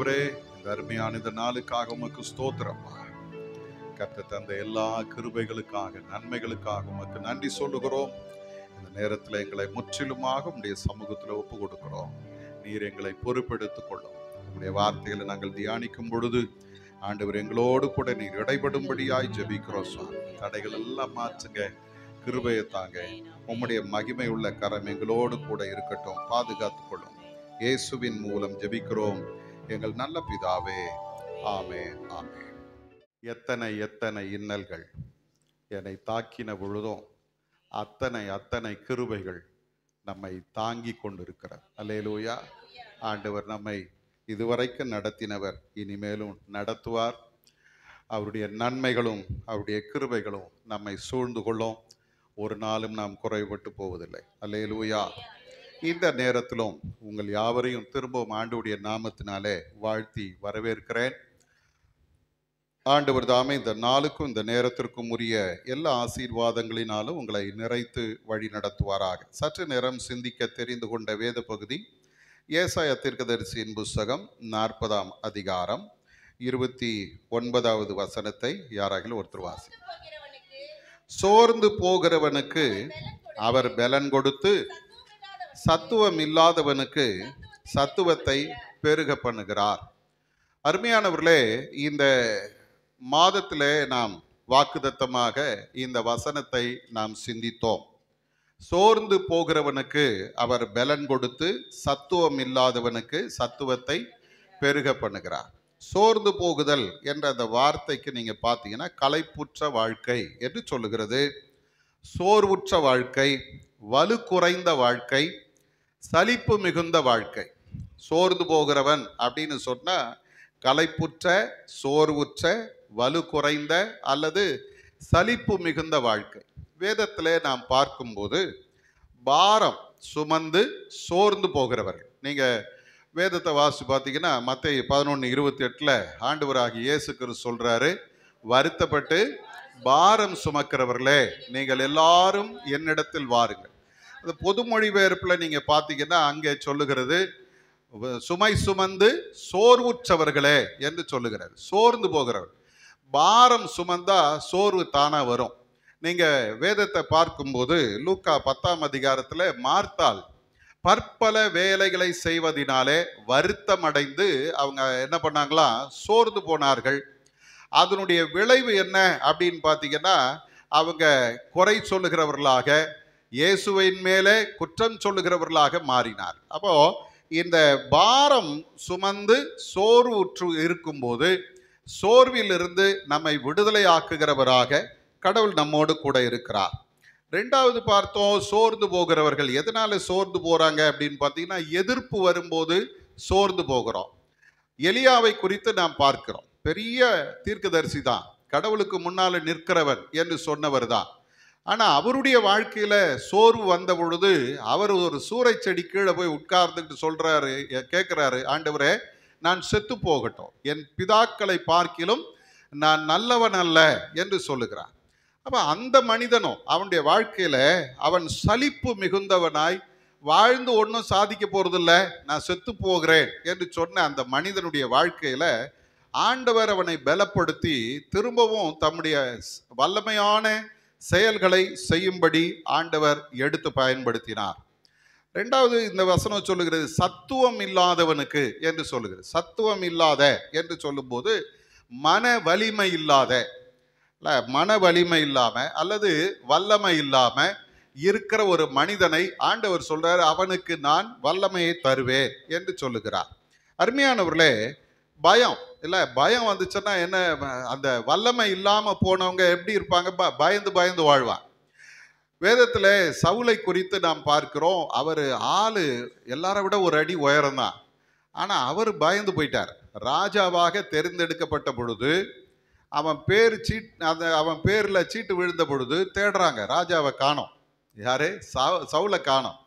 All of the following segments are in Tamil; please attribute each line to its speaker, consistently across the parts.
Speaker 1: ஆண்டவரே, இந்த அருமையான இந்த நாளுக்காக உமக்கு ஸ்தோத்திரப்பா. கர்த்தர் தந்த எல்லா கிருபைகளுக்காக, நன்மைகளுக்காக உமக்கு நன்றி சொல்லுகிறோம். இந்த நேரத்தில் எங்களை முற்றிலுமாக உம்முடைய சமூகத்தில் ஒப்பு கொடுக்கிறோம். நீர் எங்களை பொறுப்பெடுத்துக் கொள்ளும். உம்முடைய வார்த்தைகளை நாங்கள் தியானிக்கும் பொழுது ஆண்டவர் எங்களோடு கூட நீர் இடைபடும்படியாய் ஜெபிக்கிறோம் சுவாமி. தடைகள் எல்லாம் மாற்றுங்க, கிருபையை தாங்க. உம்முடைய மகிமை உள்ள கரம் எங்களோடு கூட இருக்கட்டும், பாதுகாத்துக் கொள்ளும். இயேசுவின் மூலம் ஜெபிக்கிறோம் எங்கள் நல்ல பிதாவே, ஆமென், ஆமென். எத்தனை எத்தனை இன்னல்கள் என்னை தாக்கின பொழுதும் அத்தனை அத்தனை கிருபைகள் நம்மை தாங்கி கொண்டிருக்கிறார். அல்லேலூயா. ஆண்டவர் நம்மை இதுவரைக்கும் நடத்தினவர், இனிமேலும் நடத்துவார். அவருடைய நன்மைகளும் அவருடைய கிருபைகளும் நம்மை சூழ்ந்து கொள்ளும். ஒரு நாளும் நாம் குறைபட்டு போவதில்லை. அல்லேலூயா. இந்த நேரத்திலும் உங்கள் யாவரையும் திரும்பவும் ஆண்டவருடைய நாமத்தினாலே வாழ்த்தி வரவேற்கிறேன். ஆண்டவர் தாமே இந்த நாளுக்கும் இந்த நேரத்திற்கும் உரிய எல்லா ஆசீர்வாதங்களினாலும் உங்களை நிறைத்து வழி நடத்துவாராக. சற்று நேரம் சிந்திக்க தெரிந்து கொண்ட வேத பகுதி ஏசாயா தீர்க்கதரிசியின் புஸ்தகம் 40ஆம் அதிகாரம் 29வது வசனத்தை யாராகிலும் ஒருத்தர் வாசி. சோர்ந்து போகிறவனுக்கு அவர் பலன் கொடுத்து, சத்துவம் இல்லாதவனுக்கு சத்துவத்தை பெருக பண்ணுகிறார். அருமையானவர்களே, இந்த மாதத்திலே நாம் வாக்குத்தத்தமாக இந்த வசனத்தை நாம் சிந்தித்தோம். சோர்ந்து போகிறவனுக்கு அவர் பலன் கொடுத்து, சத்துவம் இல்லாதவனுக்கு சத்துவத்தை பெருக பண்ணுகிறார். சோர்ந்து போகுதல் என்ற அந்த வார்த்தைக்கு நீங்க பார்த்தீங்கன்னா களைப்புற்ற வாழ்க்கை என்று சொல்லுகிறது. சோர்வுற்ற வாழ்க்கை, வலு குறைந்த வாழ்க்கை, சலிப்பு மிகுந்த வாழ்க்கை. சோர்ந்து போகிறவன் அப்படின்னு சொன்னா களைப்புற்ற, சோர்வுற்ற, வலு குறைந்த அல்லது சலிப்பு மிகுந்த வாழ்க்கை. வேதத்திலே நாம் பார்க்கும்போது பாரம் சுமந்து சோர்ந்து போகிறவர்கள், நீங்க வேதத்தை வாசி பார்த்தீங்கன்னா மத்தேயு 11:28 ஆண்டவராகிய இயேசு கிறிஸ்து சொல்றாரு, வருத்தப்பட்டு பாரம் சுமக்கிறவர்களே நீங்கள் எல்லாரும் என்னிடத்தில் வாருங்கள். அது பொது மொழிபெயர்ப்புல நீங்க பார்த்தீங்கன்னா அங்கே சொல்லுகிறது சுமை சுமந்து சோர்வுற்றவர்களே என்று சொல்லுகிறார். சோர்ந்து போகிறவர், பாரம் சுமந்தா சோர்வு தானா வரும். நீங்க வேதத்தை பார்க்கும்போது லூக்கா 10ஆம் அதிகாரத்துல மார்த்தாள் பற்பல வேலைகளை செய்வதினாலே வருத்தம் அடைந்து அவங்க என்ன பண்ணாங்களாம், சோர்ந்து போனார்கள். அதனுடைய விளைவு என்ன அப்படின்னு பார்த்தீங்கன்னா அவங்க குறை சொல்லுகிறவர்களாக, இயேசுவின் மேலே குற்றம் சொல்லுகிறவர்களாக மாறினார். அப்போ இந்த பாரம் சுமந்து சோர்வுற்று இருக்கும்போது சோர்விலிருந்து நம்மை விடுதலை ஆக்குகிறவராக கடவுள் நம்மோடு கூட இருக்கிறார். ரெண்டாவது பார்த்தோம், சோர்ந்து போகிறவர்கள் எதனால சோர்ந்து போறாங்க அப்படின்னு பார்த்தீங்கன்னா எதிர்ப்பு வரும்போது சோர்ந்து போகிறோம். எலியாவை குறித்து நாம் பார்க்கிறோம். பெரிய தீர்க்கதரிசி தான், கடவுளுக்கு முன்னால நிற்கிறவன் என்று சொன்னவர் தான். ஆனா அவருடைய வாழ்க்கையில சோர்வு வந்த பொழுது அவர் ஒரு சூறை செடி கீழே போய் உட்கார்ந்துட்டு சொல்றாரு, கேட்கிறாரு, ஆண்டவரே நான் செத்து போகட்டும், என் பிதாக்களை பார்க்கிலும் நான் நல்லவன் அல்ல என்று சொல்லுகிறார். அப்ப அந்த மனிதனும் அவனுடைய வாழ்க்கையில அவன் சலிப்பு மிகுந்தவனாய் வாழ்ந்து ஒன்றும் சாதிக்க போறதில்ல, நான் செத்து போகிறேன் என்று சொன்ன அந்த மனிதனுடைய வாழ்க்கையில ஆண்டவர் அவனை பலப்படுத்தி திரும்பவும் தம்முடைய வல்லமையான செயல்களை செய்யும்படி ஆண்டவர் எடுத்து பயன்படுத்தினார். ரெண்டாவது இந்த வசனம் சொல்லுகிறது சத்துவம் இல்லாதவனுக்கு என்று சொல்லுகிறது. சத்துவம் இல்லாத என்று சொல்லும்போது மன வலிமை இல்லாத, மன வலிமை இல்லாம அல்லது வல்லமை இல்லாம இருக்கிற ஒரு மனிதனை ஆண்டவர் சொல்றாரு, அவனுக்கு நான் வல்லமையை தருவேன் என்று சொல்லுகிறார். அருமையானவர்களே, பயம் இல்லை, பயம் வந்துச்சுன்னா என்ன, அந்த வல்லமை இல்லாம போனவங்க எப்படி இருப்பாங்க, பயந்து பயந்து வாழ்வாங்க. வேதத்துல சவுலை குறித்து நாம் பார்க்கிறோம். அவர் ஆளு எல்லாரை விட ஒரு அடி உயரம்தான். ஆனா அவர் பயந்து போயிட்டார். ராஜாவாக தேர்ந்தெடுக்கப்பட்ட பொழுது அவன் அவன் பேர்ல சீட்டு விழுந்த பொழுது தேடுறாங்க, ராஜாவை காணோம். யாரு? சவுலை காணோம்.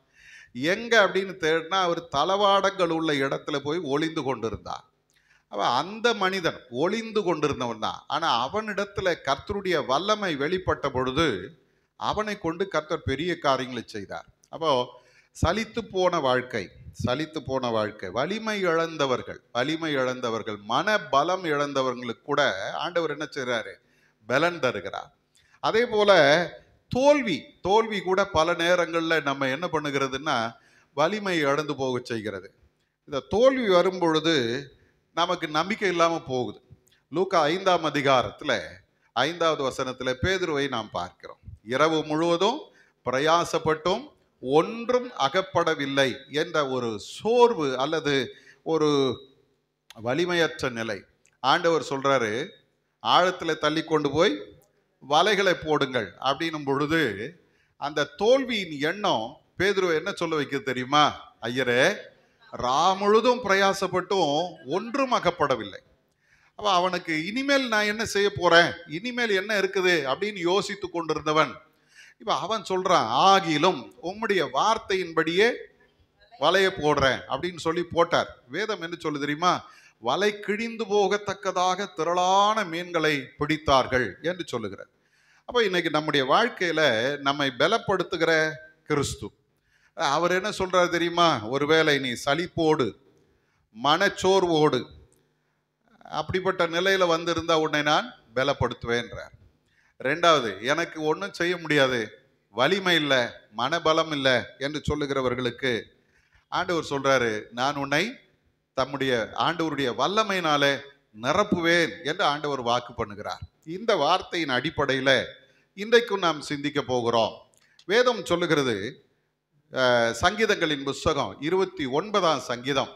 Speaker 1: எங்க அப்படின்னு தேடினா அவர் தளவாடங்கள் உள்ள இடத்துல போய் ஒளிந்து கொண்டிருந்தார். அவன் அந்த மனிதன் ஒளிந்து கொண்டிருந்தவன் தான். ஆனா அவனிடத்துல கர்த்தருடைய வல்லமை வெளிப்பட்ட பொழுது அவனை கொண்டு கர்த்தர் பெரிய காரியங்களை செய்தார். அப்போ சலித்து போன வாழ்க்கை, சலித்து போன வாழ்க்கை, வலிமை இழந்தவர்கள், மன பலம் இழந்தவர்களுக்கு கூட ஆண்டவர் என்ன செய்றாரு? பலன் தருகிறார். அதே போல தோல்வி கூட பல நேரங்களில் நம்ம என்ன பண்ணுகிறதுன்னா வலிமை இழந்து போக செய்கிறது. இந்த தோல்வி வரும் பொழுது நமக்கு நம்பிக்கை இல்லாமல் போகுது. லூக்கா 5ஆம் அதிகாரத்தில் 5வது வசனத்தில் பேதுருவை நாம் பார்க்கிறோம். இரவு முழுவதும் பிரயாசப்பட்டும் ஒன்றும் அகப்படவில்லை என்ற ஒரு சோர்வு அல்லது ஒரு வலிமையற்ற நிலை. ஆண்டவர் சொல்றாரு, ஆழத்தில் தள்ளி கொண்டு போய் வலைகளை போடுங்கள் அப்படின்னும் பொழுது அந்த தோல்வியின் எண்ணம் பேதுருவை என்ன சொல்ல வைக்கிறது தெரியுமா? ஐயரே, ரா முழுதும் பிரயாசப்பட்டும் ஒன்றும் அகப்படவில்லை. அப்ப அவனுக்கு இனிமேல் நான் என்ன செய்ய போறேன், இனிமேல் என்ன இருக்குது அப்படின்னு யோசித்து கொண்டிருந்தவன் இப்ப அவன் சொல்றான், ஆகிலும் உம்முடைய வார்த்தையின்படியே வலைய போடுறேன் அப்படின்னு சொல்லி போட்டார். வேதம் என்ன சொல்லு தெரியுமா? வலை கிழிந்து போகத்தக்கதாக திரளான மீன்களை பிடித்தார்கள் என்று சொல்லுகிறார். அப்ப இன்னைக்கு நம்முடைய வாழ்க்கையில நம்மை பலப்படுத்துகிற கிறிஸ்து அவர் என்ன சொல்றாரு தெரியுமா? ஒருவேளை நீ சலிப்போடு மனச்சோர்வோடு அப்படிப்பட்ட நிலையில வந்திருந்தா உன்னை நான் பலப்படுத்துவேன்றார். ரெண்டாவது, எனக்கு ஒன்றும் செய்ய முடியாது, வலிமை இல்லை, மனபலம் இல்லை என்று சொல்லுகிறவர்களுக்கு ஆண்டவர் சொல்றாரு, நான் உன்னை தம்முடைய ஆண்டவருடைய வல்லமையினாலே நிரப்புவேன் என்று ஆண்டவர் வாக்கு பண்ணுகிறார். இந்த வார்த்தையின் அடிப்படையில் இன்றைக்கும் நாம் சிந்திக்க போகிறோம். வேதம் சொல்லுகிறது, சங்கீதங்களின் புஸ்தகம் 29ஆம் சங்கீதம்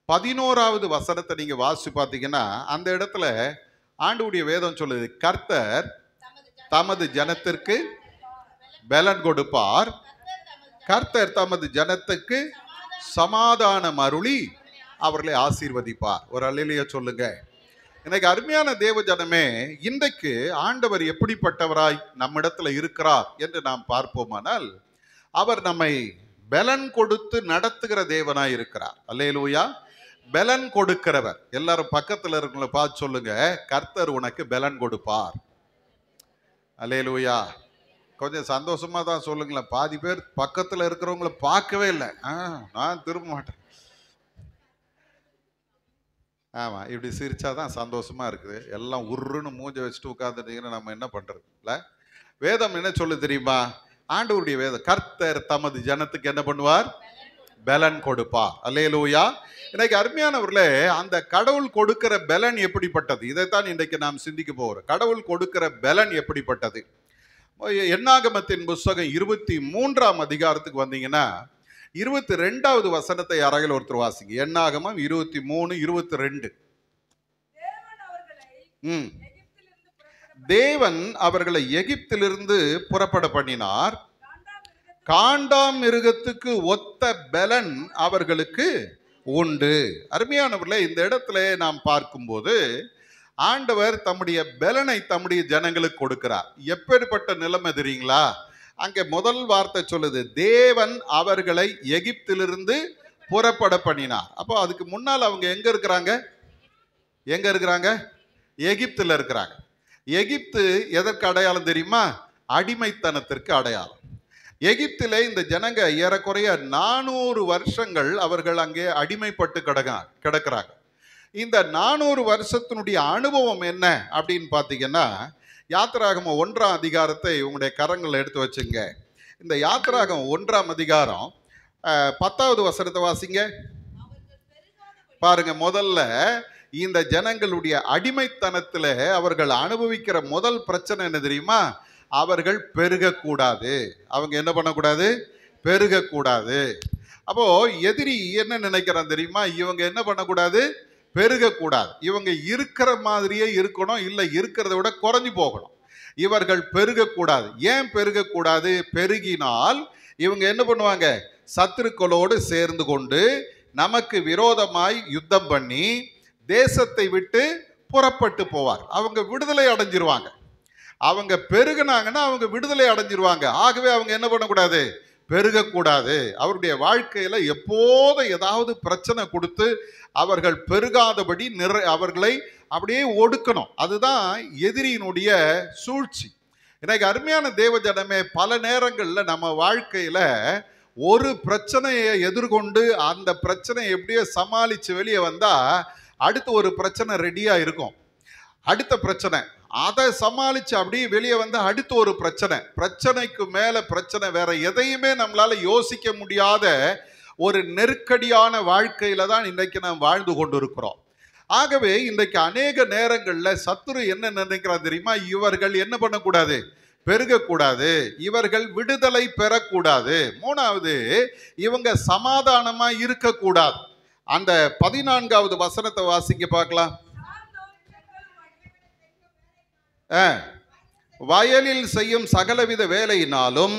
Speaker 1: 11வது வசனத்தை நீங்க வாசிச்சு பார்த்தீங்கன்னா அந்த இடத்துல ஆண்டவருடைய வேதம் சொல்லுது, கர்த்தர் தமது ஜனத்திற்கு பலன் கொடுப்பார், கர்த்தர் தமது ஜனத்துக்கு சமாதானம் அருளி அவர்களை ஆசீர்வதிப்பார். ஒரு அல்லேலூயா சொல்லுங்க. இன்னைக்கு அருமையான தேவ ஜனமே, இன்றைக்கு ஆண்டவர் எப்படிப்பட்டவராய் நம்மிடத்துல இருக்கிறார் என்று நாம் பார்ப்போமானால், அவர் நம்மை பலன் கொடுத்து நடத்துகிற தேவனாய் இருக்கிறார். அல்லேலூயா. பலன் கொடுக்கிறவர். எல்லாரும் பக்கத்துல இருக்கவங்கள பார்த்து சொல்லுங்க, கர்த்தர் உனக்கு பலன் கொடுப்பார். அல்லேலூயா. கொஞ்சம் சந்தோஷமா தான் சொல்லுங்களேன். பாதி பேர் பக்கத்துல இருக்கிறவங்கள பார்க்கவே இல்லை. நான் திரும்ப மாட்டேன். ஆமா, இப்படி சிரிச்சாதான் சந்தோஷமா இருக்குது. எல்லாம் உருன்னு மூஞ்ச வச்சுட்டு உட்கார்ந்துட்டீங்கன்னா நம்ம என்ன பண்றது? இல்ல, வேதம் என்ன சொல்லு தெரியுமா? ஆண்டவருடைய வேதம், கர்த்தர் தமது ஜனத்துக்கு என்ன பண்ணுவார்? பலன் கொடுப்பார். அல்லேலூயா. இன்னைக்கு அருமையானவர்களே, அந்த கடவுள் கொடுக்கிற பலன் எப்படிப்பட்டது? இதைத்தான் இன்றைக்கு நாம் சிந்திக்க போகிறோம். கடவுள் கொடுக்கிற பலன் எப்படிப்பட்டது? என்னாகமத்தின் புஸ்தகம் 23ஆம் அதிகாரத்துக்கு வந்தீங்கன்னா 22வது வசனத்தை யாராவது ஒருத்தர் வாசிங்க. என்னாகமம் 23:22. தேவன் அவர்களை எகிப்திலிருந்து புறப்பட பண்ணினார், காண்டாம் மிருகத்துக்கு ஒத்த பலன் அவர்களுக்கு உண்டு. அருமையானவர்களே, இந்த இடத்துல நாம் பார்க்கும்போது ஆண்டவர் தம்முடைய பலனை தம்முடைய ஜனங்களுக்கு கொடுக்கிறார். எப்பேற்பட்ட நிலைமை தெரியுங்களா? அங்கே முதல் வார்த்தை சொல்லுது, தேவன் அவர்களை எகிப்திலிருந்து புறப்பட பண்ணினார். அப்போ அதுக்கு முன்னால் அவங்க எங்க இருக்கிறாங்க? எகிப்தில் இருக்கிறாங்க. எகிப்து எதற்கு அடையாளம் தெரியுமா? அடிமைத்தனத்திற்கு அடையாளம். எகிப்திலே இந்த ஜனங்க ஏறக்குறைய 400 வருஷங்கள் அவர்கள் அங்கே அடிமைப்பட்டு கிடக்கிறாங்க. இந்த 400 வருஷத்தினுடைய அனுபவம் என்ன அப்படின்னு பார்த்தீங்கன்னா, யாத்திராகமம் 1ஆம் அதிகாரத்தை உங்களுடைய கரங்களில் எடுத்து வச்சுங்க. இந்த யாத்திராகமம் 1ஆம் அதிகாரம் 10வது வசனத்தை வாசிங்க. பாருங்க, முதல்ல இந்த ஜனங்களுடைய அடிமைத்தனத்தில் அவர்கள் அனுபவிக்கிற முதல் பிரச்சனை என்ன தெரியுமா? அவர்கள் பெருகக்கூடாது. அவங்க என்ன பண்ணக்கூடாது? பெருகக்கூடாது. அப்போ எதிரி என்ன நினைக்கிறான் தெரியுமா? இவங்க என்ன பண்ணக்கூடாது? பெருகக்கூடாது. இவங்க இருக்கிற மாதிரியே இருக்கணும், இல்லை இருக்கிறத விட குறைஞ்சு போகணும். இவர்கள் பெருகக்கூடாது. ஏன் பெருகக்கூடாது? பெருகினால் இவங்க என்ன பண்ணுவாங்க? சத்துருக்களோடு சேர்ந்து கொண்டு நமக்கு விரோதமாய் யுத்தம் பண்ணி தேசத்தை விட்டு புறப்பட்டு போவார். அவங்க விடுதலை அடைஞ்சிருவாங்க. அவங்க பெருகினாங்கன்னா அவங்க விடுதலை அடைஞ்சிருவாங்க. ஆகவே அவங்க என்ன பண்ணக்கூடாது? பெருகக்கூடாது. அவருடைய வாழ்க்கையில எப்போதும் ஏதாவது பிரச்சனை கொடுத்து அவர்கள் பெருகாதபடி அவர்களை அப்படியே ஒடுக்கணும். அதுதான் எதிரியினுடைய சூழ்ச்சி. இன்னைக்கு அருமையான தேவ ஜனமே, பல நேரங்களில் நம்ம வாழ்க்கையில ஒரு பிரச்சனையை எதிர்கொண்டு அந்த பிரச்சனை எப்படியோ சமாளிச்சு வெளியே வந்தா அடுத்து ஒரு பிரச்சனை ரெடியா இருக்கும். அடுத்த பிரச்சனை அதை சமாளிச்சு அப்படியே வெளியே வந்து அடுத்து ஒரு பிரச்சனைக்கு மேல பிரச்சனை, வேற எதையுமே நம்மளால யோசிக்க முடியாத ஒரு நெருக்கடியான வாழ்க்கையில தான் இன்றைக்கு நாம் வாழ்ந்து கொண்டிருக்கிறோம். ஆகவே இன்றைக்கு அநேக நேரங்கள்ல சத்துரு என்ன நினைக்கிறார் தெரியுமா? இவர்கள் என்ன பண்ணக்கூடாது? பெருகக்கூடாது, இவர்கள் விடுதலை பெறக்கூடாது. மூணாவது, இவங்க சமாதானமா இருக்கக்கூடாது. அந்த 14வது வசனத்தை வாசிங்க பார்க்கலாம். வயலில் செய்யும் சகலவித வேலையினாலும்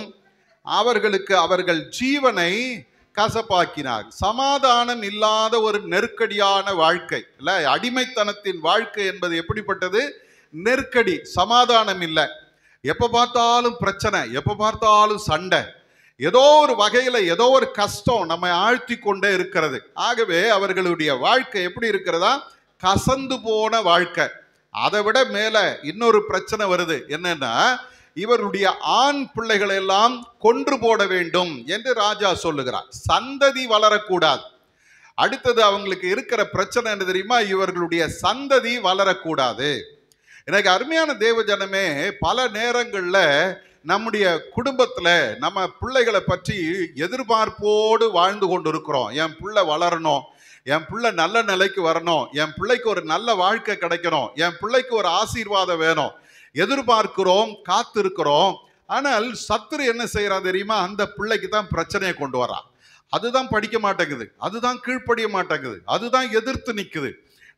Speaker 1: அவர்களுக்கு அவர்கள் ஜீவனை கசப்பாக்கினார். சமாதானம் இல்லாத ஒரு நெருக்கடியான வாழ்க்கை இல்ல, அடிமைத்தனத்தின் வாழ்க்கை என்பது எப்படிப்பட்டது? நெருக்கடி, சமாதானம் இல்லை. எப்ப பார்த்தாலும் பிரச்சனை, எப்ப பார்த்தாலும் சண்டை, ஏதோ ஒரு வகையில ஏதோ ஒரு கஷ்டம் நம்மை ஆழ்த்தி கொண்டே இருக்கிறது. ஆகவே அவர்களுடைய வாழ்க்கை எப்படி இருக்கிறதா? கசந்து போன வாழ்க்கை. அதை விட மேல இன்னொரு பிரச்சனை வருது. என்னன்னா, இவருடைய ஆண் பிள்ளைகளை எல்லாம் கொன்று போட வேண்டும் என்று ராஜா சொல்லுகிறார். சந்ததி வளரக்கூடாது. அடுத்தது அவங்களுக்கு இருக்கிற பிரச்சனை என்ன தெரியுமா? இவர்களுடைய சந்ததி வளரக்கூடாது. எனக்கு அருமையான தேவ ஜனமே, பல நேரங்கள்ல நம்முடைய குடும்பத்துல நம்ம பிள்ளைகளை பற்றி எதிர்பார்ப்போடு வாழ்ந்து கொண்டு இருக்கிறோம். என் பிள்ளை வளரணும், என் பிள்ளை நல்ல நிலைக்கு வரணும், என் பிள்ளைக்கு ஒரு நல்ல வாழ்க்கை கிடைக்கணும், என் பிள்ளைக்கு ஒரு ஆசீர்வாதம் வேணும், எதிர்பார்க்கிறோம், காத்திருக்கிறோம். ஆனால் சத்துரு என்ன செய்யறான் தெரியுமா? அந்த பிள்ளைக்கு தான் பிரச்சனையை கொண்டு வரான். அதுதான் படிக்க மாட்டேங்குது, அதுதான் கீழ்ப்படிய மாட்டேங்குது, அதுதான் எதிர்த்து நிக்குது.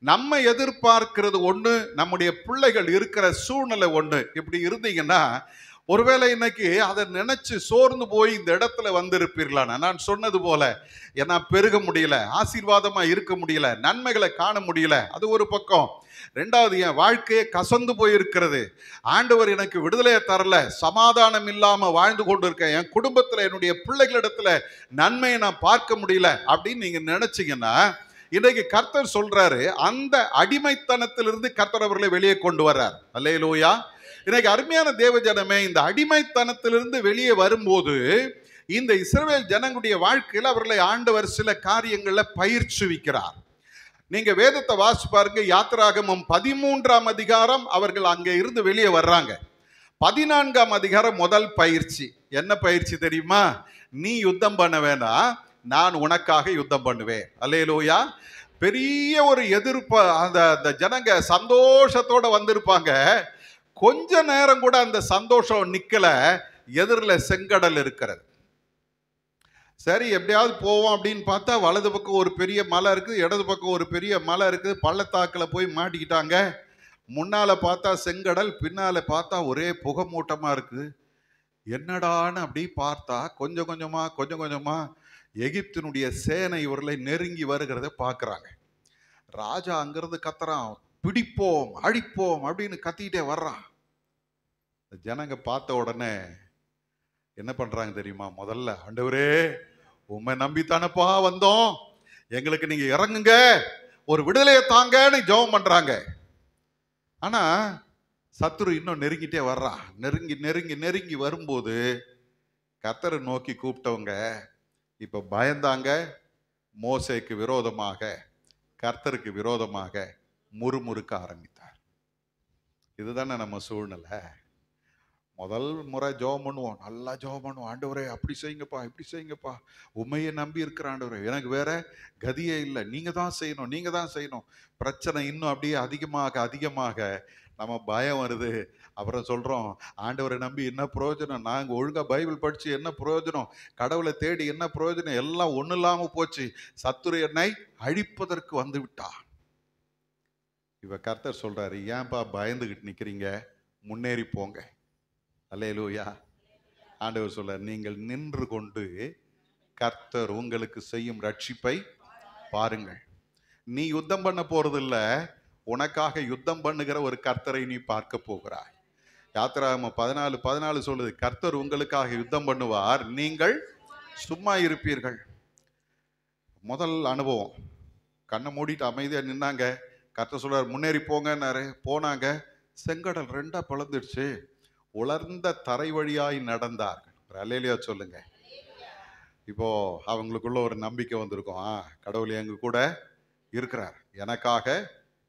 Speaker 1: நம்ம எதிர்பார்க்கிறது ஒண்ணு, நம்முடைய பிள்ளைகள் இருக்கிற சூழ்நிலை ஒண்ணு. இப்படி இருந்தீங்கன்னா ஒருவேளை இன்னைக்கு அதை நினைச்சு சோர்ந்து போய் இந்த இடத்துல வந்திருப்பீர்களான. நான் சொன்னது போல ஏன்னா பெருக முடியல, ஆசீர்வாதமா இருக்க முடியல, நன்மைகளை காண முடியல, அது ஒரு பக்கம். ரெண்டாவது, என் வாழ்க்கையே கசந்து போயிருக்கிறது, ஆண்டவர் எனக்கு விடுதலையை தரல, சமாதானம் இல்லாம வாழ்ந்து கொண்டு இருக்கேன், என் குடும்பத்துல என்னுடைய பிள்ளைகளிடத்துல நன்மையை நான் பார்க்க முடியல அப்படின்னு நீங்க நினைச்சீங்கன்னா, இன்னைக்கு கர்த்தர் சொல்றாரு, அந்த அடிமைத்தனத்திலிருந்து கர்த்தர் அவர்களை வெளியே கொண்டு வர்றார். அல்லேலூயா. இன்னைக்கு அருமையான தேவ ஜனமே, இந்த அடிமைத்தனத்திலிருந்து வெளியே வரும்போது இந்த இஸ்ரவேல் ஜனங்களுடைய வாழ்க்கையில் அவர்களை ஆண்டவர் சில காரியங்கள்ல பயிற்சிவிக்கிறார். நீங்க வேதத்தை வாசி பாருங்க. யாத்திராகமம் 13ஆம் அதிகாரம் அவர்கள் அங்க இருந்து வெளியே வர்றாங்க. 14ஆம் அதிகாரம் முதல் பயிற்சி. என்ன பயிற்சி தெரியுமா? நீ யுத்தம் பண்ண வேணாம், நான் உனக்காக யுத்தம் பண்ணுவேன். அல்லேலூயா. பெரிய ஒரு எதிர்ப்பு. அந்த ஜனங்க சந்தோஷத்தோட வந்திருப்பாங்க. கொஞ்ச நேரம் கூட அந்த சந்தோஷம் நிக்கல. எதிரில் செங்கடல் இருக்கிறது. சரி, எப்படியாவது போவோம் அப்படின்னு பார்த்தா வலது பக்கம் ஒரு பெரிய மலை இருக்குது, இடது பக்கம் ஒரு பெரிய மலை இருக்குது. பள்ளத்தாக்கில் போய் மாட்டிக்கிட்டாங்க. முன்னால பார்த்தா செங்கடல், பின்னால பார்த்தா ஒரே புகை மூட்டமா இருக்குது. என்னடான்னு அப்படி பார்த்தா கொஞ்சம் கொஞ்சமா எகிப்தினுடைய சேனை இவர்களை நெருங்கி வருகிறத பார்க்குறாங்க. ராஜா அங்கிருந்து கத்துறான், பிடிப்போம் அழிப்போம் அப்படின்னு கத்திக்கிட்டே வர்றான். ஜனங்க பார்த்த உடனே என்ன பண்றாங்க தெரியுமா? முதல்ல, ஆண்டவரே உம்மை நம்பித்தானப்பா வந்தோம், எங்களுக்கு நீங்க இறங்குங்க, ஒரு விடுதலையை தாங்கன்னு ஜெபம் பண்றாங்க. ஆனா சத்துரு இன்னும் நெருங்கிட்டே வர்றான். நெருங்கி வரும்போது கர்த்தரை நோக்கி கூப்பிட்டவங்க இப்ப பயந்தாங்க. மோசேக்கு விரோதமாக, கர்த்தருக்கு விரோதமாக முறுமுறுக்க ஆரம்பித்தார். இதுதானே நம்ம சூழ்நிலை. முதல் முறை ஜெபம் பண்ணுவோம், நல்லா ஜெபம் பண்ணுவோம், ஆண்டவரே அப்படி செய்யுங்கப்பா, இப்படி செய்யுங்கப்பா, உண்மையை நம்பி இருக்கிற ஆண்டவரே, எனக்கு வேற கதியே இல்லை, நீங்க தான் செய்யணும். பிரச்சனை இன்னும் அப்படியே அதிகமாக நம்ம பயம் வருது. அப்புறம் சொல்றோம், ஆண்டவரை நம்பி என்ன பிரயோஜனம், நாங்கள் ஒழுங்கா பைபிள் படிச்சு என்ன பிரயோஜனம், கடவுளை தேடி என்ன பிரயோஜனம், எல்லாம் ஒன்றும் இல்லாம போச்சு, சத்துரு என்னை அழிப்பதற்கு வந்து விட்டா. இவ கர்த்தர் சொல்றாரு, ஏன்பா பயந்துகிட்டு நிக்கிறீங்க, முன்னேறி போங்க. அல்லேலூயா. ஆண்டவர் சொல்ற, நீங்கள் நின்று கொண்டு கர்த்தர் உங்களுக்கு செய்யும் ரட்சிப்பை பாருங்கள். நீ யுத்தம் பண்ண போறதில்ல, உனக்காக யுத்தம் பண்ணுகிற ஒரு கர்த்தரை நீ பார்க்க போகிறாய். யாத்திராகமம் 14:14 சொல்லுது, கர்த்தர் உங்களுக்காக யுத்தம் பண்ணுவார், நீங்கள் சும்மா இருப்பீர்கள். முதல் அனுபவம். கண்ணை மூடிட்டு அமைதியா நின்னாங்க. கர்த்தர் சொல்றார், முன்னேறி போங்கன்னாரு. போனாங்க. செங்கடல் 2ஆ பிளந்துடுச்சு. உலர்ந்த தரை வழியாய் நடந்தார்கள். அல்லேலூயா சொல்லுங்க. இப்போ அவங்களுக்குள்ள ஒரு நம்பிக்கை வந்திருக்கும், கடவுள் எங்க கூட இருக்கிறார், எனக்காக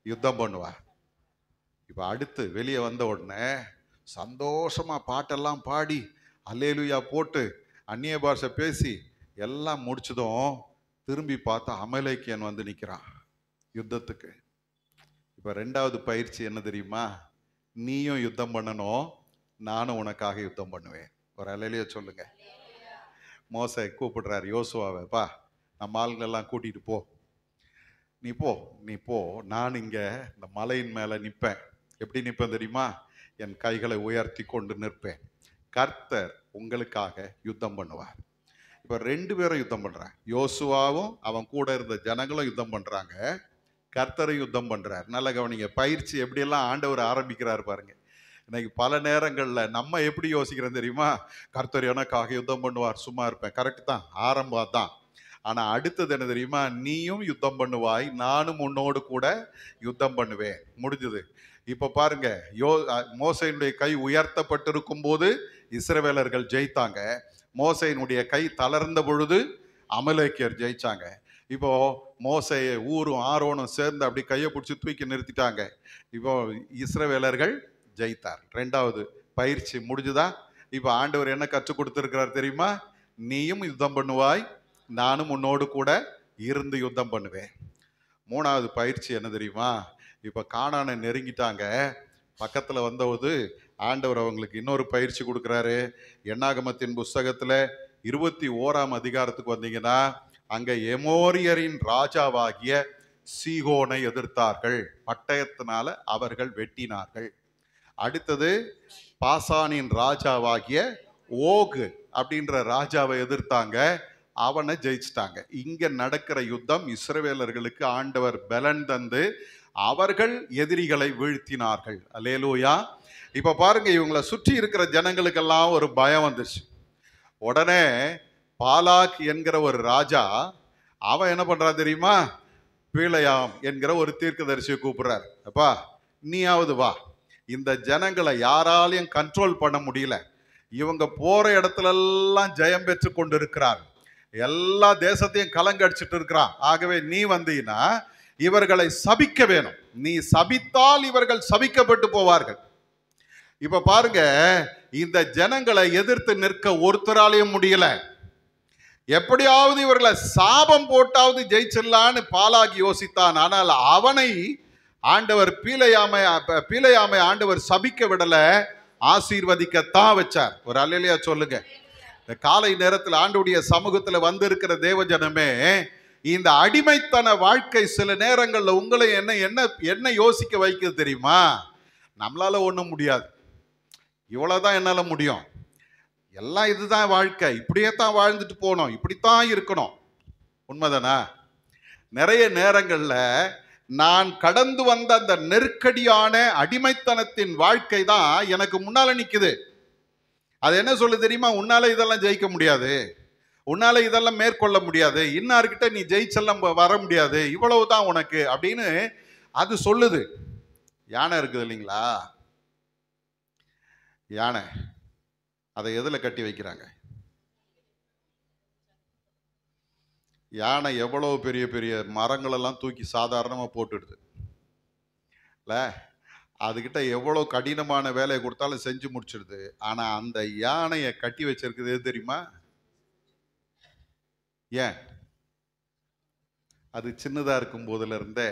Speaker 1: யுத்தம் பண்ணுவார். இப்போ அடுத்து வெளியே வந்த உடனே சந்தோஷமா பாட்டெல்லாம் பாடி அல்லேலூயா போட்டு அந்நிய பாஷை பேசி எல்லாம் முடிச்சதும் திரும்பி பார்த்தா அமலேக்கியன் வந்து நிற்கிறான் யுத்தத்துக்கு. இப்போ ரெண்டாவது பயிற்சி என்ன தெரியுமா? நீயும் யுத்தம் பண்ணணும், நானும் உனக்காக யுத்தம் பண்ணுவேன். ஒரு அல்லேலூயா சொல்லுங்க. மோசே கூப்பிடுறாரு யோசுவாவைப்பா, நம்ம ஆளுங்களெல்லாம் கூட்டிட்டு போ, நீ போ, நான் இங்க இந்த மலையின் மேல நிற்பேன். எப்படி நிற்பேன் தெரியுமா? என் கைகளை உயர்த்தி கொண்டு நிற்பேன். கர்த்தர் உங்களுக்காக யுத்தம் பண்ணுவார். இப்ப 2 பேரும் யுத்தம் பண்றாங்க. யோசுவாவும் அவன் கூட இருந்த ஜனங்களும் யுத்தம் பண்றாங்க, கர்த்தரை யுத்தம் பண்றார். நல்ல கவனிங்க, பயிற்சி எப்படியெல்லாம் ஆண்டவர் ஆரம்பிக்கிறார் பாருங்க. இன்னைக்கு பல நேரங்கள்ல நம்ம எப்படி யோசிக்கிறோம் தெரியுமா? கர்த்தர் எனக்காக யுத்தம் பண்ணுவார், சும்மா இருப்பேன். கரெக்ட் தான், ஆரம்பம் தான். ஆனா அடுத்தது என்ன தெரியுமா? நீயும் யுத்தம் பண்ணுவாய், நானும் உன்னோடு கூட யுத்தம் பண்ணுவேன். முடிஞ்சது. இப்ப பாருங்க, மோசேயினுடைய கை உயர்த்தப்பட்டிருக்கும் போது இஸ்ரவேலர்கள் ஜெயித்தாங்க. மோசேயினுடைய கை தளர்ந்த பொழுது அமலேக்கியர் ஜெயிச்சாங்க. இப்போ மோசேயை ஊரும் ஆரோனும் சேர்ந்து அப்படி கையை பிடிச்சி தூக்கி நிறுத்திட்டாங்க. இப்போ இஸ்ரவேலர்கள் ஜெயித்தார். 2வது பயிற்சி முடிஞ்சுதா? இப்போ ஆண்டவர் என்ன கற்றுக் கொடுத்திருக்கிறார் தெரியுமா? நீயும் யுத்தம் பண்ணுவாய், நானும் உன்னோடு கூட இருந்து யுத்தம் பண்ணுவேன். 3வது பயிற்சி என்ன தெரியுமா? இப்ப கானானை நெருங்கிட்டாங்க. பக்கத்துல வந்தபோது ஆண்டவர் அவங்களுக்கு இன்னொரு பயிற்சி கொடுக்குறாரு. என்னாகமத்தின் புஸ்தகத்துல 21ஆம் அதிகாரத்துக்கு வந்தீங்கன்னா, அங்க எமோரியரின் ராஜாவாகிய சீகோனை எதிர்த்தார்கள், பட்டயத்தினால அவர்கள் வெட்டினார்கள். அடுத்தது பாசானின் ராஜாவாகிய ஓகு அப்படின்ற ராஜாவை எதிர்த்தாங்க, அவனை ஜெயிச்சிட்டாங்க. இங்க நடக்கிற யுத்தம் இஸ்ரவேலர்களுக்கு ஆண்டவர் பலன் தந்து அவர்கள் எதிரிகளை வீழ்த்தினார்கள். அல்லேலூயா. இப்ப பாருங்க, இவங்களை சுற்றி இருக்கிற ஜனங்களுக்கெல்லாம் ஒரு பயம் வந்துச்சு. உடனே பாலாக் என்கிற ஒரு ராஜா, அவன் என்ன பண்றான் தெரியுமா? பீலையாம் என்கிற ஒரு தீர்க்கதரிசியை கூப்பிடுறார். அப்பா, நீயாவது வா, இந்த ஜனங்களை யாராலையும் கண்ட்ரோல் பண்ண முடியல, இவங்க போற இடத்துல எல்லாம் ஜெயம் பெற்று கொண்டு இருக்கிறார், எல்லா தேசத்தையும் கலங்கடிச்சிட்டு இருக்கிறான். ஆகவே நீ வந்தீங்கன்னா இவர்களை சபிக்க வேணும், நீ சபித்தால் இவர்கள் சபிக்கப்பட்டு போவார்கள். இப்ப பாருங்க, இந்த ஜனங்களை எதிர்த்து நிற்க ஒருத்தராலையும் முடியல. எப்படியாவது இவர்களை சாபம் போட்டாவது ஜெயிச்சிடலான்னு பாலாகி யோசித்தான். ஆனால் அவனை ஆண்டவர் பீலையாமை ஆண்டவர் சபிக்க விடல, ஆசீர்வதிக்கத்தான் வச்சார். ஒரு அல்லேலூயா சொல்லுங்க. இந்த காலை நேரத்தில் ஆண்டவருடைய சமூகத்துல வந்திருக்கிற தேவஜனமே, இந்த அடிமைத்தன வாழ்க்கை சில நேரங்கள்ல உங்களை என்ன யோசிக்க வைக்கிறது தெரியுமா? நம்மளால ஒண்ணும் முடியாது, இவ்வளவுதான் என்னால முடியும், எல்லாம் இதுதான் வாழ்க்கை, இப்படியே தான் வாழ்ந்துட்டு போனோம், இப்படித்தான் இருக்கணும். உண்மைதானா? நிறைய நேரங்கள்ல நான் கடந்து வந்த அந்த நெருக்கடியான அடிமைத்தனத்தின் வாழ்க்கை தான் எனக்கு முன்னால நிக்குது. அது என்ன சொல்லு தெரியுமா? உன்னால இதெல்லாம் ஜெயிக்க முடியாது, உன்னால இதெல்லாம் மேற்கொள்ள முடியாது, இன்னார்கிட்ட நீ ஜெயிச்செல்லாம் வர முடியாது, இவ்வளவுதான் உனக்கு அப்படின்னு அது சொல்லுது. யானை இருக்குது இல்லைங்களா? யானை அதை எதுல கட்டி வைக்கிறாங்க? யானை எவ்வளவு பெரிய பெரிய மரங்களெல்லாம் தூக்கி சாதாரணமா போட்டுடுது இல்ல, அதுகிட்ட எவ்வளவு கடினமான வேலையை கொடுத்தாலும் செஞ்சு முடிச்சிடுது. ஆனா அந்த யானையை கட்டி வச்சிருக்குது எது தெரியுமா? ஏன்? அது சின்னதா இருக்கும் போதுல இருந்தே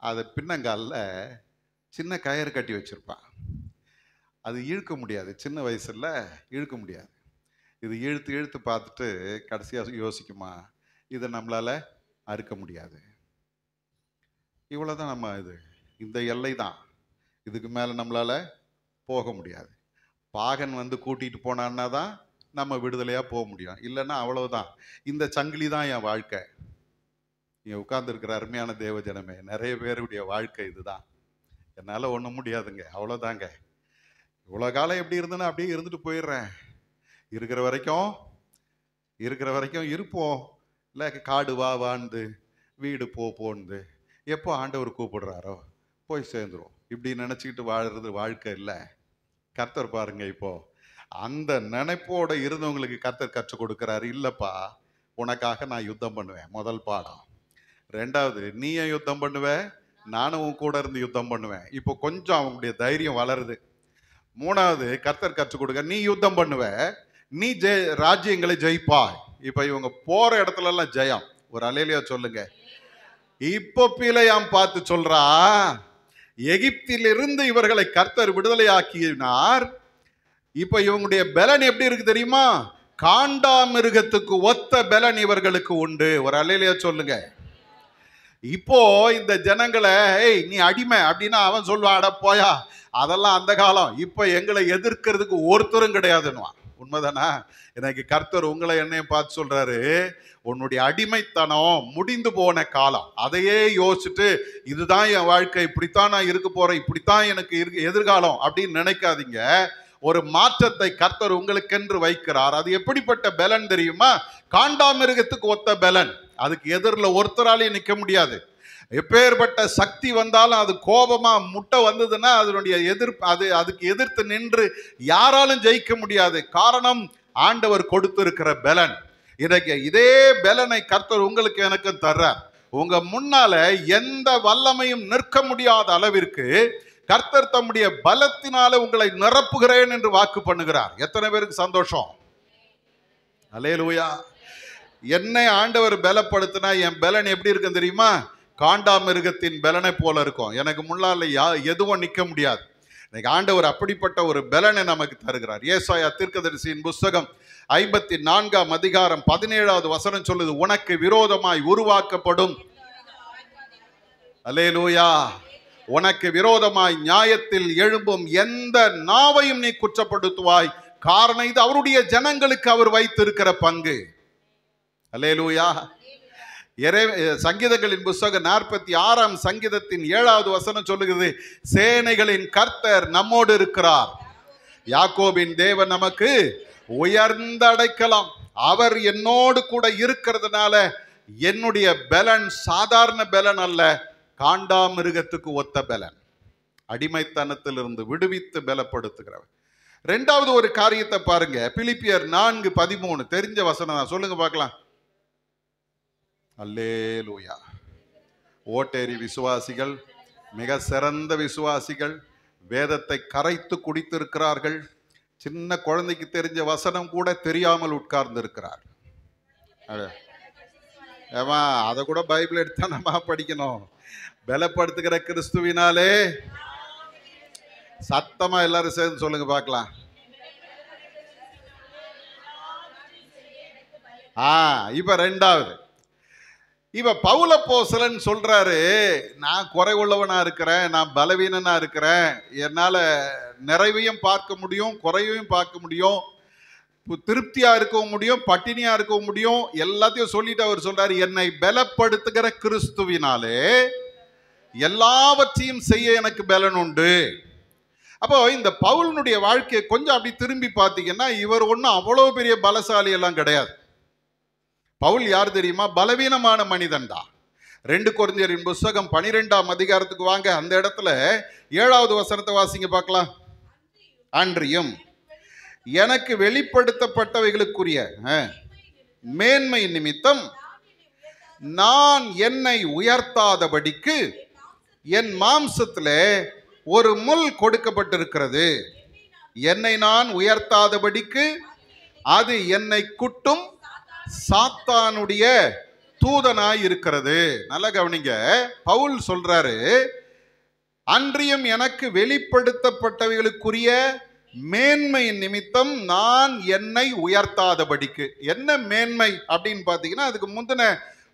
Speaker 1: அதை பின்னங்கால சின்ன கயிறு கட்டி வச்சிருப்பான். அது இழுக்க முடியாது, சின்ன வயசுல இழுக்க முடியாது. இது இழுத்து இழுத்து பார்த்துட்டு கடைசியாக யோசிக்குமா, இதை நம்மளால அறுக்க முடியாது, இவ்வளவுதான் நம்ம இந்த எல்லை தான், இதுக்கு மேல நம்மளால போக முடியாது. பாகன் வந்து கூட்டிட்டு போனான்னா தான் நம்ம விடுதலையா போக முடியும், இல்லைன்னா அவ்வளவுதான், இந்த சங்கிலி தான் என் வாழ்க்கை. இங்க உட்கார்ந்து இருக்கிற அருமையான தேவஜனமே, நிறைய பேருடைய வாழ்க்கை இதுதான். என்னால ஒண்ணும் முடியாதுங்க, அவ்வளவுதாங்க, இவ்வளவு காலம் எப்படி இருந்தேன்னு அப்படியே இருந்துட்டு போயிடுறேன், இருக்கிற வரைக்கும் இருப்போம், இல்லை காடு வா வாண்டு வீடு போன்னு எப்போ ஆண்டவர் கூப்பிடுறாரோ போய் சேர்ந்துரும், இப்படி நினச்சிக்கிட்டு வாழுறது வாழ்க்கை இல்லை. கர்த்தர் பாருங்க, இப்போ அந்த நினைப்போட இருந்தவங்களுக்கு கர்த்தர் கற்றுக் கொடுக்கிறாரு, இல்லப்பா உனக்காக நான் யுத்தம் பண்ணுவேன். முதல் பாடம். ரெண்டாவது, நீ ஏன் யுத்தம் பண்ணுவ, நானும் உன் கூட இருந்து யுத்தம் பண்ணுவேன். இப்போ கொஞ்சம் அவங்களுடைய தைரியம் வளருது. மூணாவது, கர்த்தர் கற்றுக் கொடுக்க, நீ யுத்தம் பண்ணுவ, நீ ராஜ்யங்களை ஜெயிப்பாய். இப்ப இவங்க போற இடத்துல எல்லாம் ஜெயம். ஒரு அல்லேலூயா சொல்லுங்க. இப்போ பிழையாம் பார்த்து சொல்றா, எகிப்திலிருந்து இவர்களை கர்த்தர் விடுதலையாக்கினார். இப்ப இவங்களுடைய பலன் எப்படி இருக்கு தெரியுமா? காண்டாமிருகத்துக்கு ஒத்த பலன் இவர்களுக்கு உண்டு. ஒரு அல்லேலூயா சொல்லுங்க. இப்போ இந்த ஜனங்களை, ஏய் நீ அடிமை அப்படின்னா அவன் சொல்லுவான், அட போயா அதெல்லாம் அந்த காலம், இப்ப எங்களை எதிர்க்கிறதுக்கு ஒருத்தரும் கிடையாதுன்னுவான். உண்மைதானா? எனக்கு கர்த்தர் உங்களை என்னையும் பார்த்து சொல்றாரு, உன்னுடைய அடிமைத்தனம் முடிந்து போன காலம். அதையே யோசிச்சுட்டு இதுதான் என் வாழ்க்கை, இப்படித்தான் நான் இருக்க போறேன், இப்படித்தான் எனக்கு எதிர்காலம் அப்படின்னு நினைக்காதீங்க. ஒரு மாற்றத்தை கர்த்தர் உங்களுக்கென்று வைக்கிறார். அது எப்படிப்பட்ட பலன் தெரியுமா? காண்டாமிருகத்துக்கு ஒத்த பலன். அதுக்கு எதிரில் ஒருத்தராலையும் நிற்க முடியாது. எப்பேற்பட்ட சக்தி வந்தாலும் அது கோபமா முட்டை வந்ததுன்னா அதனுடைய அதுக்கு எதிர்த்து நின்று யாராலும் ஜெயிக்க முடியாது. காரணம், ஆண்டவர் கொடுத்திருக்கிற பலன். இன்றைக்கு இதே பலனை கர்த்தர் உங்களுக்கு எனக்கு தர்றார். உங்க முன்னால எந்த வல்லமையும் நிற்க முடியாத அளவிற்கு கர்த்தர் தம்முடைய பலத்தினால உங்களை நிரப்புகிறேன் என்று வாக்கு பண்ணுகிறார். எத்தனை பேருக்கு சந்தோஷம்? அல்லேலூயா. என்னை ஆண்டவர் பலப்படுத்தினா என் பலன் எப்படி இருக்கும் தெரியுமா? காண்டாமிருகத்தின் பலனை போல இருக்கும். எனக்கு முன்னால எதுவும் நிற்க முடியாது. இன்னைக்கு ஆண்டவர் அப்படிப்பட்ட ஒரு பலனை நமக்கு தருகிறார். ஏசாயா தீர்க்கதரிசியின் புஸ்தகம் 54ஆம் அதிகாரம் 17வது வசனம் சொல்லுது, உனக்கு விரோதமாய் உருவாக்கப்படும், அல்லேலூயா, உனக்கு விரோதமாய் நியாயத்தில் எழும்பும் எந்த நாவையும் நீ குற்றப்படுத்துவாய். காரணம், இது அவருடைய ஜனங்களுக்கு அவர் வைத்திருக்கிற பங்கு. அல்லேலூயா. சங்கீதங்களின் புஸ்தகம் 46ஆம் சங்கீதத்தின் 7வது வசனம் சொல்லுகிறது, சேனைகளின் கர்த்தர் நம்மோடு இருக்கிறார், யாக்கோபின் தேவன் நமக்கு உயர்ந்த அடைக்கலம். அவர் என்னோடு கூட இருக்கிறதுனால என்னுடைய பலன் சாதாரண பலன் அல்ல, காண்டாமிருகத்துக்கு ஒத்த பலன். அடிமைத்தனத்திலிருந்து விடுவித்து பலப்படுத்துகிறவர். ரெண்டாவது ஒரு காரியத்தை பாருங்க, பிலிப்பியர் 4:13. தெரிஞ்ச வசனம் தான், சொல்லுங்க பார்க்கலாம். அல்லேலூயா. ஓட்டேரி விசுவாசிகள் மிக சிறந்த விசுவாசிகள், வேதத்தை கரைத்து குடித்திருக்கிறார்கள். சின்ன குழந்தைக்கு தெரிஞ்ச வசனம் கூட தெரியாமல் உட்கார்ந்து இருக்கிறார். ஏமா அதை கூட பைபிள் எடுத்தா நம்ம படிக்கணும். பலப்படுத்துகிற கிறிஸ்துவினாலே, சத்தமா எல்லாரும் சேர்ந்து சொல்லுங்க பார்க்கலாம். இப்ப ரெண்டாவது, இப்ப பவுலப்போஸ்தலன் சொல்றாரு, நான் குறை உள்ளவனா இருக்கிறேன், நான் பலவீனனா இருக்கிறேன், என்னால நிறைவையும் பார்க்க முடியும், குறைவையும் பார்க்க முடியும், திருப்தியா இருக்கவும் முடியும், பட்டினியா இருக்கவும் முடியும், எல்லாத்தையும் சொல்லிட்டு அவர் சொல்றாரு, என்னை பலப்படுத்துகிற கிறிஸ்துவினாலே எல்லாவற்றையும் செய்ய எனக்கு பலன் உண்டு. அப்போ இந்த பவுலனுடைய வாழ்க்கையை கொஞ்சம் அப்படி திரும்பி பார்த்தீங்கன்னா, இவர் ஒன்றும் அவ்வளோ பெரிய பலசாலி எல்லாம் கிடையாது. பவுல் யார் தெரியுமா? பலவீனமான மனிதன் தான். 2 கொரிந்தியரின் புஸ்தகம் 12ஆம் அதிகாரத்துக்கு வாங்க. அந்த இடத்துல 7வது வசனத்தை வாசிங்க பார்க்கலாம். அன்றியும் எனக்கு வெளிப்படுத்தப்பட்டவைகளுக்குரிய மேன்மை நிமித்தம் நான் என்னை உயர்த்தாதபடிக்கு என் மாம்சத்திலே ஒரு முள் கொடுக்கப்பட்டிருக்கிறது. என்னை நான் உயர்த்தாதபடிக்கு அது என்னை குட்டும் சாத்தானுடைய தூதனாய் இருக்கிறது. நல்ல கவனிங்க, பவுல் சொல்றாரு, அன்றியும் எனக்கு வெளிப்படுத்தப்பட்டவைகளுக்குரிய மேன்மையின் நிமித்தம் நான் என்னை உயர்த்தாதபடிக்கு. என்ன மேன்மை அப்படின்னு பார்த்தீங்கன்னா, அதுக்கு முந்தின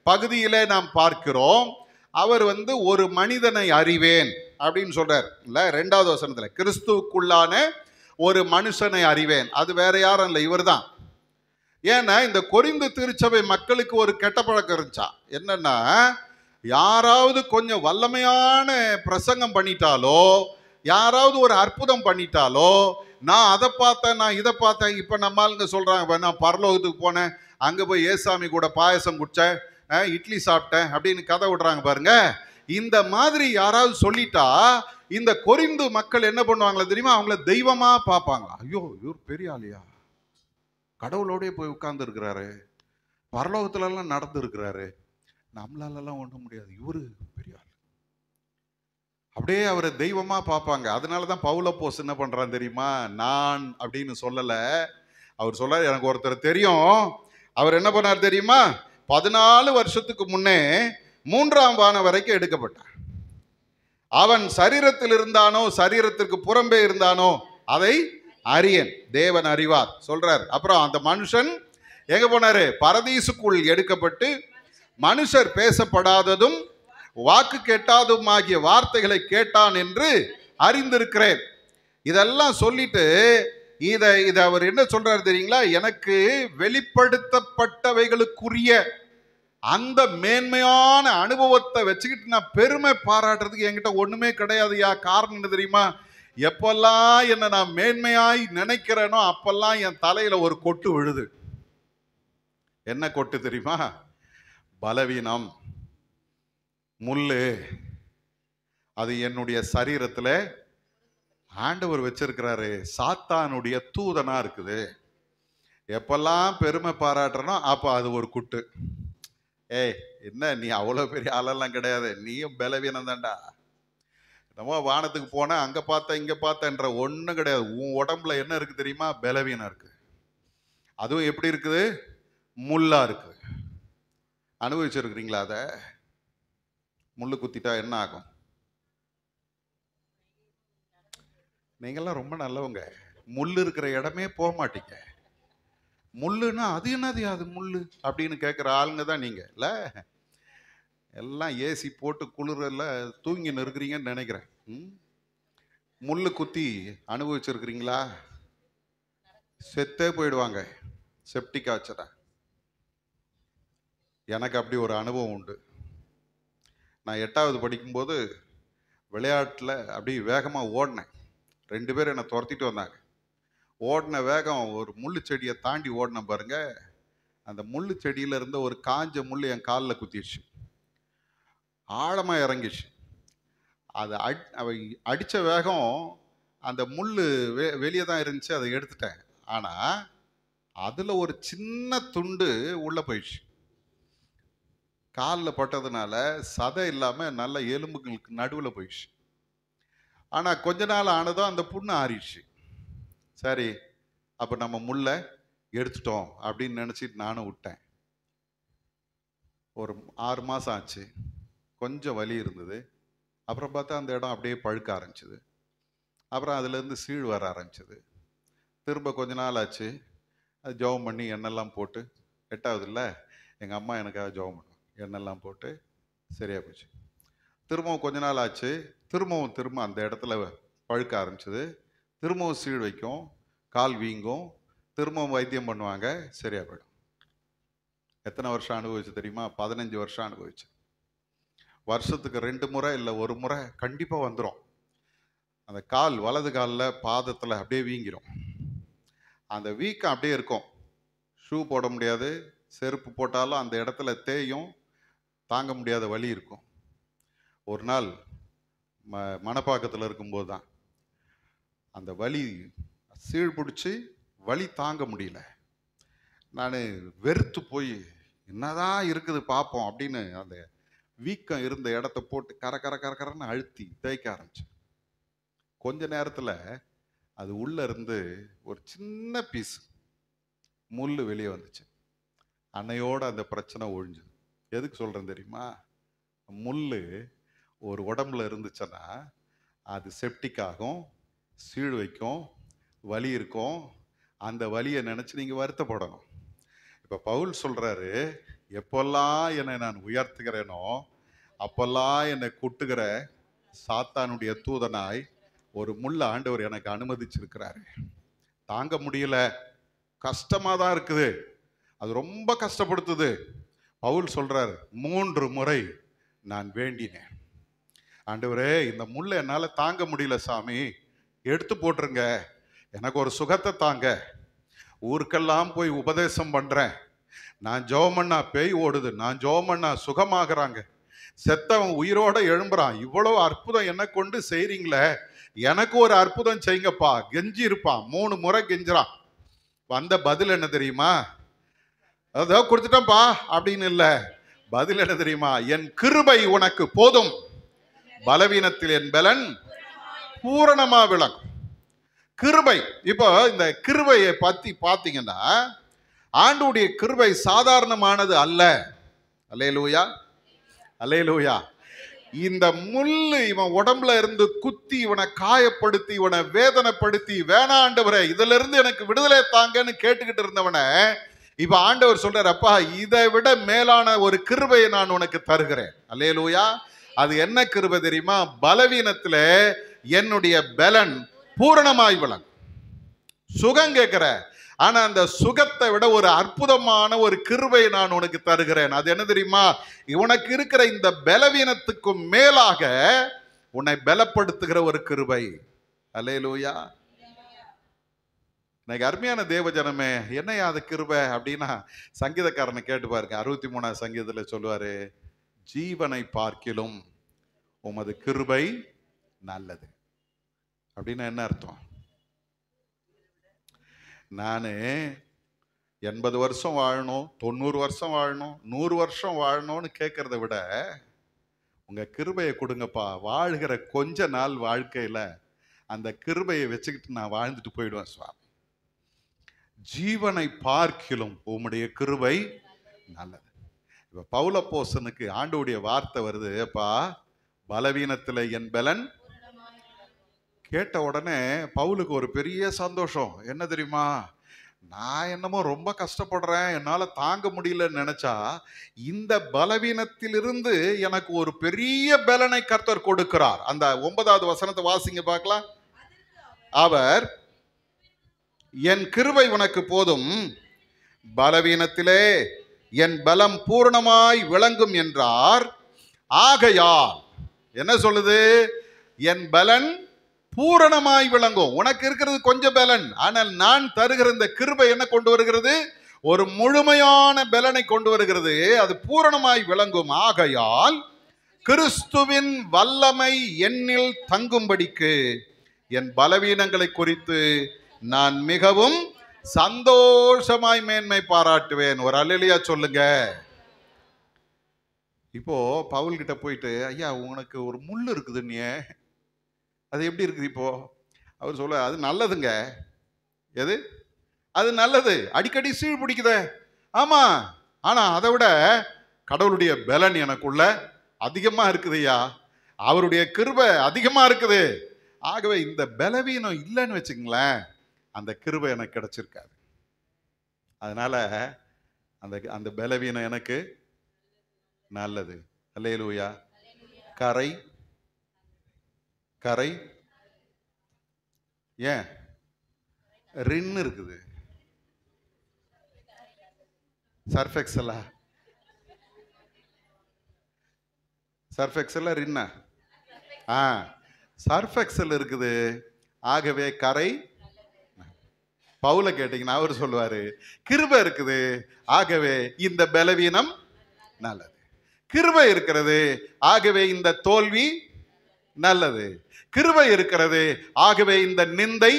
Speaker 1: பகுதியில நாம் பார்க்கிறோம், அவர் ஒரு மனிதனை அறிவேன் அப்படின்னு சொல்றார் இல்ல. 2வது வசனத்துல கிறிஸ்துவுக்குள்ளான ஒரு மனுஷனை அறிவேன். அது வேற யாரும் இல்லை, இவர் தான். ஏன்னா இந்த கொரிந்து திருச்சபை மக்களுக்கு ஒரு கெட்ட பழக்கம் இருந்துச்சா. என்னன்னா, யாராவது கொஞ்சம் வல்லமையான பிரசங்கம் பண்ணிட்டாலோ, யாராவது ஒரு அற்புதம் பண்ணிட்டாலோ, நான் அதை பார்த்தேன், நான் இதை பார்த்தேன். இப்போ நம்ம ஆளுங்க சொல்றாங்க, நான் பரலோகத்துக்கு போனேன், அங்கே போய் ஏசாமி கூட பாயசம் குடிச்சேன், இட்லி சாப்பிட்டேன் அப்படின்னு கதை விடுறாங்க பாருங்க. இந்த மாதிரி யாராவது சொல்லிட்டா இந்த கொரிந்து மக்கள் என்ன பண்ணுவாங்களா தெரியுமா? அவங்கள தெய்வமா பார்ப்பாங்களா. ஐயோ, இவர் பெரிய ஆளியா, கடவுளோடய போய் உட்கார்ந்து இருக்கிறாரு, பரலோகத்துல எல்லாம் நடந்து இருக்கிறாரு, நம்மளால எல்லாம் ஒண்ணும் முடியாது, இவரு பெரிய ஆள். அப்படியே அவரை தெய்வமா பார்ப்பாங்க. அதனாலதான் பவுலப்போஸ் என்ன பண்றான் தெரியுமா? நான் அப்படின்னு சொல்லல. அவர் சொல்றாரு, எனக்கு ஒருத்தர் தெரியும். அவர் என்ன பண்ணார் தெரியுமா? 14 வருஷத்துக்கு முன்னே 3ஆம் வானம் வரைக்கும் எடுக்கப்பட்டார். அவன் சரீரத்தில் இருந்தானோ சரீரத்திற்கு புறம்பே இருந்தானோ அதை அறியேன், தேவன் அறிவார் சொல்றார். அப்புறம் அந்த மனுஷன் எங்க போனாரு? பரதீசுக்குள் எடுக்கப்பட்டு மனுஷர் பேசப்படாததும் வாக்கு கேட்டாதும் ஆகிய வார்த்தைகளை கேட்டான் என்று அறிந்திருக்கிறேன். இதெல்லாம் சொல்லிட்டு இதை அவர் என்ன சொல்றாரு தெரியுங்களா? எனக்கு வெளிப்படுத்தப்பட்டவைகளுக்குரிய அந்த மேன்மையான அனுபவத்தை வச்சுக்கிட்டு நான் பெருமை பாராட்டுறதுக்கு என்கிட்ட ஒண்ணுமே கிடையாதுயா. காரணம் என்ன தெரியுமா? எப்பெல்லாம் என்ன நான் மேன்மையாய் நினைக்கிறேனோ அப்பெல்லாம் என் தலையில ஒரு கொட்டு விழுது. என்ன கொட்டு தெரியுமா? பலவீனம், முள்ளு. அது என்னுடைய சரீரத்துல ஆண்டவர் வச்சிருக்கிறாரு, சாத்தானுடைய தூதனா இருக்குது. எப்பெல்லாம் பெருமை பாராட்டுறனோ அப்ப அது ஒரு குட்டு. ஏய், என்ன நீ அவ்வளவு பெரிய ஆளெல்லாம் கிடையாது, நீயும் பலவீனம் தான்டா. நம்ம வானத்துக்கு போனா அங்க பார்த்த இங்க பார்த்தன்ற ஒண்ணும் கிடையாது. உன் உடம்புல என்ன இருக்கு தெரியுமா? பலவீனம் இருக்கு. அதுவும் எப்படி இருக்குது? முள்ளா இருக்கு. அனுபவிச்சிருக்கிறீங்களா? அத முள்ளு குத்திட்டா என்ன ஆகும்? நீங்கெல்லாம் ரொம்ப நல்லவங்க. முள்ளு இருக்கிற இடமே போக மாட்டீங்க. முள்ளுன்னா அது என்னது, அது முள்ளு அப்படின்னு கேட்குற ஆளுங்க தான் நீங்க இல்ல. எல்லாம் ஏசி போட்டு குளிரில் தூங்கின்னு இருக்கிறீங்கன்னு நினைக்கிறேன். முள்ளு குத்தி அனுபவிச்சிருக்கிறீங்களா? செத்தே போயிடுவாங்க, செப்டிக் ஆச்சுடா. எனக்கு அப்படி ஒரு அனுபவம் உண்டு. நான் 8வது படிக்கும்போது விளையாட்டில் அப்படி வேகமாக ஓடினேன். 2 பேர் என்னை துரத்திட்டு வந்தாங்க. ஓடின வேகம், ஒரு முள்ளு செடியை தாண்டி ஓடின பாருங்க, அந்த முள்ளு செடியில இருந்த ஒரு காஞ்ச முள் என் காலில் குத்திடுச்சு, ஆழமாக இறங்கிச்சு. அதை அடித்த வேகம், அந்த முள் வெளியே தான் இருந்துச்சு, அதை எடுத்துட்டேன். ஆனால் அதில் ஒரு சின்ன துண்டு உள்ளே போயிடுச்சு. காலில் பட்டதுனால சதை இல்லாமல் நல்ல எலும்புகளுக்கு நடுவில் போயிடுச்சு. ஆனால் கொஞ்ச நாள் ஆனதும் அந்த புண்ணு ஆறிடுச்சு. சரி, அப்போ நம்ம முள்ளை எடுத்துட்டோம் அப்படின்னு நினச்சிட்டு நானும் விட்டேன். ஒரு 6 மாதம் ஆச்சு, கொஞ்சம் வலி இருந்தது. அப்புறம் பார்த்தா அந்த இடம் அப்படியே பழுக்க ஆரம்பிச்சிது. அப்புறம் அதுலேருந்து சீழ் வர ஆரம்பிச்சிது. திரும்ப கொஞ்ச நாள் ஆச்சு, அது ஜெபம் பண்ணி எண்ணெல்லாம் போட்டு, 8வதுல எங்கள் அம்மா எனக்காக ஜெபம் பண்ணுவோம், எண்ணெல்லாம் போட்டு சரியாக போச்சு. திரும்பவும் கொஞ்ச நாள் ஆச்சு, திரும்ப அந்த இடத்துல பழுக்க ஆரம்பிச்சிது. திரும்பவும் சீழ் வைக்கும், கால் வீங்கும், திரும்பவும் வைத்தியம் பண்ணுவாங்க, சரியா போயிடும். எத்தனை வருஷம் அனுபவிச்சு தெரியுமா? 15 வருஷம் அனுபவிச்சு. வருஷத்துக்கு 2 முறை இல்லை 1 முறை கண்டிப்பாக வந்துடும். அந்த கால், வலது காலில் பாதத்தில் அப்படியே வீங்கிடும். அந்த வீக்கம் அப்படியே இருக்கும். ஷூ போட முடியாது, செருப்பு போட்டாலும் அந்த இடத்துல தேயும், தாங்க முடியாத வலி இருக்கும். ஒரு நாள் மணப்பாக்கத்தில் இருக்கும்போது தான் அந்த வலி சீழ் பிடிச்சி வலி தாங்க முடியல. நான் வெறுத்து போய் என்னதான் இருக்குது பார்ப்போம் அப்படின்னு அந்த வீக்கம் இருந்த இடத்த போட்டு கரன்னு அழுத்தி தேய்க்க ஆரம்பிச்சேன். கொஞ்ச நேரத்தில் அது உள்ள இருந்து ஒரு சின்ன பீஸ் முள் வெளியே வந்துச்சு. அன்னையோட அந்த பிரச்சனை ஒழிஞ்சுது. எதுக்கு சொல்றேன் தெரியுமா? முள் ஒரு உடம்புல இருந்துச்சுன்னா அது செப்டிக் ஆகும், சீழ் வைக்கும், வலி இருக்கும். அந்த வலியை நினைச்சு நீங்க வருத்தப்படணும். இப்ப பவுல் சொல்றாரு, எப்பெல்லாம் என்னை நான் உயர்த்துகிறேனோ அப்பெல்லாம் என்னை குட்டுகிற சாத்தானுடைய தூதனாய் ஒரு முள்ள ஆண்டவர் எனக்கு அனுமதிச்சிருக்கிறாரு. தாங்க முடியல, கஷ்டமா தான் இருக்குது, அது ரொம்ப கஷ்டப்படுத்துது. பவுல் சொல்றாரு, 3 முறை நான் வேண்டினேன், ஆண்டவரே இந்த முள்ள என்னால தாங்க முடியல சாமி, எடுத்து போட்டுருங்க, எனக்கு ஒரு சுகத்தை தாங்க. ஊருக்கெல்லாம் போய் உபதேசம் பண்றேன், நான் ஜெபம் பண்ணா பேய் ஓடுது, நான் ஜெபம் பண்ணா சுகமாகறாங்க, செத்தவன் உயிரோட எழும்புறான். இவ்வளவு அற்புதம் என்ன கொண்டு செய்றீங்களே, எனக்கு ஒரு அற்புதம் செய்யுங்கப்பா. கெஞ்சி இருப்பான். 3 முறை கெஞ்சுறான். வந்த பதில் என்ன தெரியுமா? அதான் கொடுத்துட்டேன்ப்பா அப்படின்னு இல்ல. பதில் என்ன தெரியுமா? என் கிருபை உனக்கு போதும், பலவீனத்தில் என் பலன் பூரணமா விளங்கும். கிருபை. இப்போ இந்த கிருபையை பத்தி பாத்தீங்கன்னா, ஆண்டவருடைய கிருபை சாதாரணமானது அல்ல. அல்லேலூயா, அல்லேலூயா. இந்த முள்ளு இவன் உடம்புல இருந்து குத்தி இவனை காயப்படுத்தி இவனை வேதனைப்படுத்தி, வேணா ஆண்டவரே இதுல இருந்து எனக்கு விடுதலை தாங்கன்னு கேட்டுக்கிட்டு இருந்தவனை இப்ப ஆண்டவர் சொல்றார், அப்பா இதை விட மேலான ஒரு கிருபையை நான் உனக்கு தருகிறேன். அல்லேலூயா. அது என்ன கிருபை தெரியுமா? பலவீனத்துல என்னுடைய பலன் பூரணமாய் விளங்கும். சுகம் கேட்கிற, ஆனா அந்த சுகத்தை விட ஒரு அற்புதமான ஒரு கிருபை நான் உனக்கு தருகிறேன். அது என்ன தெரியுமா? உனக்கு இருக்கிற இந்த பலவீனத்துக்கும் மேலாக உன்னை பலப்படுத்துகிற ஒரு கிருபை. அல்லேலூயா. எனக்கு அருமையான தேவஜனமே, என்னையா அது கிருபை அப்படின்னா, சங்கீதக்காரனை கேட்டு பாருங்க. 63ஆம் சங்கீதத்துல சொல்லுவாரு, ஜீவனை பார்க்கிலும் உமது கிருபை நல்லது. அப்படின்னா என்ன அர்த்தம்? நானு 80 வருஷம் வாழணும், 90 வருஷம் வாழணும், 100 வருஷம் வாழணும்னு கேட்கறத விட, உங்க கிருபையை கொடுங்கப்பா, வாழ்கிற கொஞ்ச நாள் வாழ்க்கையில அந்த கிருபையை வச்சுக்கிட்டு நான் வாழ்ந்துட்டு போயிடுவேன் சுவாமி. ஜீவனை பார்க்கிலும் உம்முடைய கிருபை நல்லது. இப்ப பவுலப்போஸ்தலனுக்கு ஆண்டவருடைய வார்த்தை வருது, அப்பா பலவீனத்துல என் பலன். கேட்ட உடனே பவுலுக்கு ஒரு பெரிய சந்தோஷம். என்ன தெரியுமா? நான் என்னமோ ரொம்ப கஷ்டப்படுறேன், என்னால தாங்க முடியலன்னு நினைச்சா, இந்த பலவீனத்திலிருந்து எனக்கு ஒரு பெரிய பலனை கர்த்தர் கொடுக்கிறார். அந்த 9வது வசனத்தை வாசிங்க பார்க்கலாம். அவர் என் கிருபை உனக்கு போதும், பலவீனத்திலே என் பலம் பூரணமாய் விளங்கும் என்றார். ஆகையால் என்ன சொல்லுது? என் பலன் பூரணமாய் விளங்கும். உனக்கு இருக்கிறது கொஞ்சம் பலன், ஆனால் நான் தருகிற இந்த கிருபை என்ன கொண்டு வருகிறது? ஒரு முழுமையான பலனை கொண்டு வருகிறது. அது பூரணமாய் விளங்கும். ஆகையால் கிறிஸ்துவின் வல்லமை என்னில் தங்கும்படிக்கு என் பலவீனங்களை குறித்து நான் மிகவும் சந்தோஷமாய் மேன்மை பாராட்டுவேன். ஒரு அல்லேலூயா சொல்லுங்க. இப்போ பவுல் கிட்ட போயிட்டு, ஐயா உனக்கு ஒரு முள் இருக்குது, நீ அது எப்படி இருக்குது? இப்போ அவர் சொல்ல, அது நல்லதுங்க. எது? அது நல்லது. அடிக்கடி சீழ் பிடிக்குத. ஆமா, ஆனா அதை விட கடவுளுடைய பலன் எனக்குள்ள அதிகமா இருக்குதுயா, அவருடைய கிருபை அதிகமா இருக்குது. ஆகவே இந்த பலவீனம் இல்லைன்னு வச்சுங்களேன், அந்த கிருபை எனக்கு கிடைச்சிருக்காது. அதனால அந்த அந்த பலவீனம் எனக்கு நல்லது. அல்லேலூயா. கரை கரை ஏன் ரின் இருக்குது? சர்ஃபெக்ஸலா? சர்ஃபெக்ஸலா ரின்னா? சர்ஃபெக்ஸல் இருக்குது. ஆகவே கரை. பவுல கேட்டீங்கன்னா அவர் சொல்லுவாரு, கிருபை இருக்குது, ஆகவே இந்த பலவீனம் நல்லது. கிருபை இருக்கிறது, ஆகவே இந்த தோல்வி நல்லது. கிருபை இருக்கிறது, ஆகவே இந்த நிந்தை.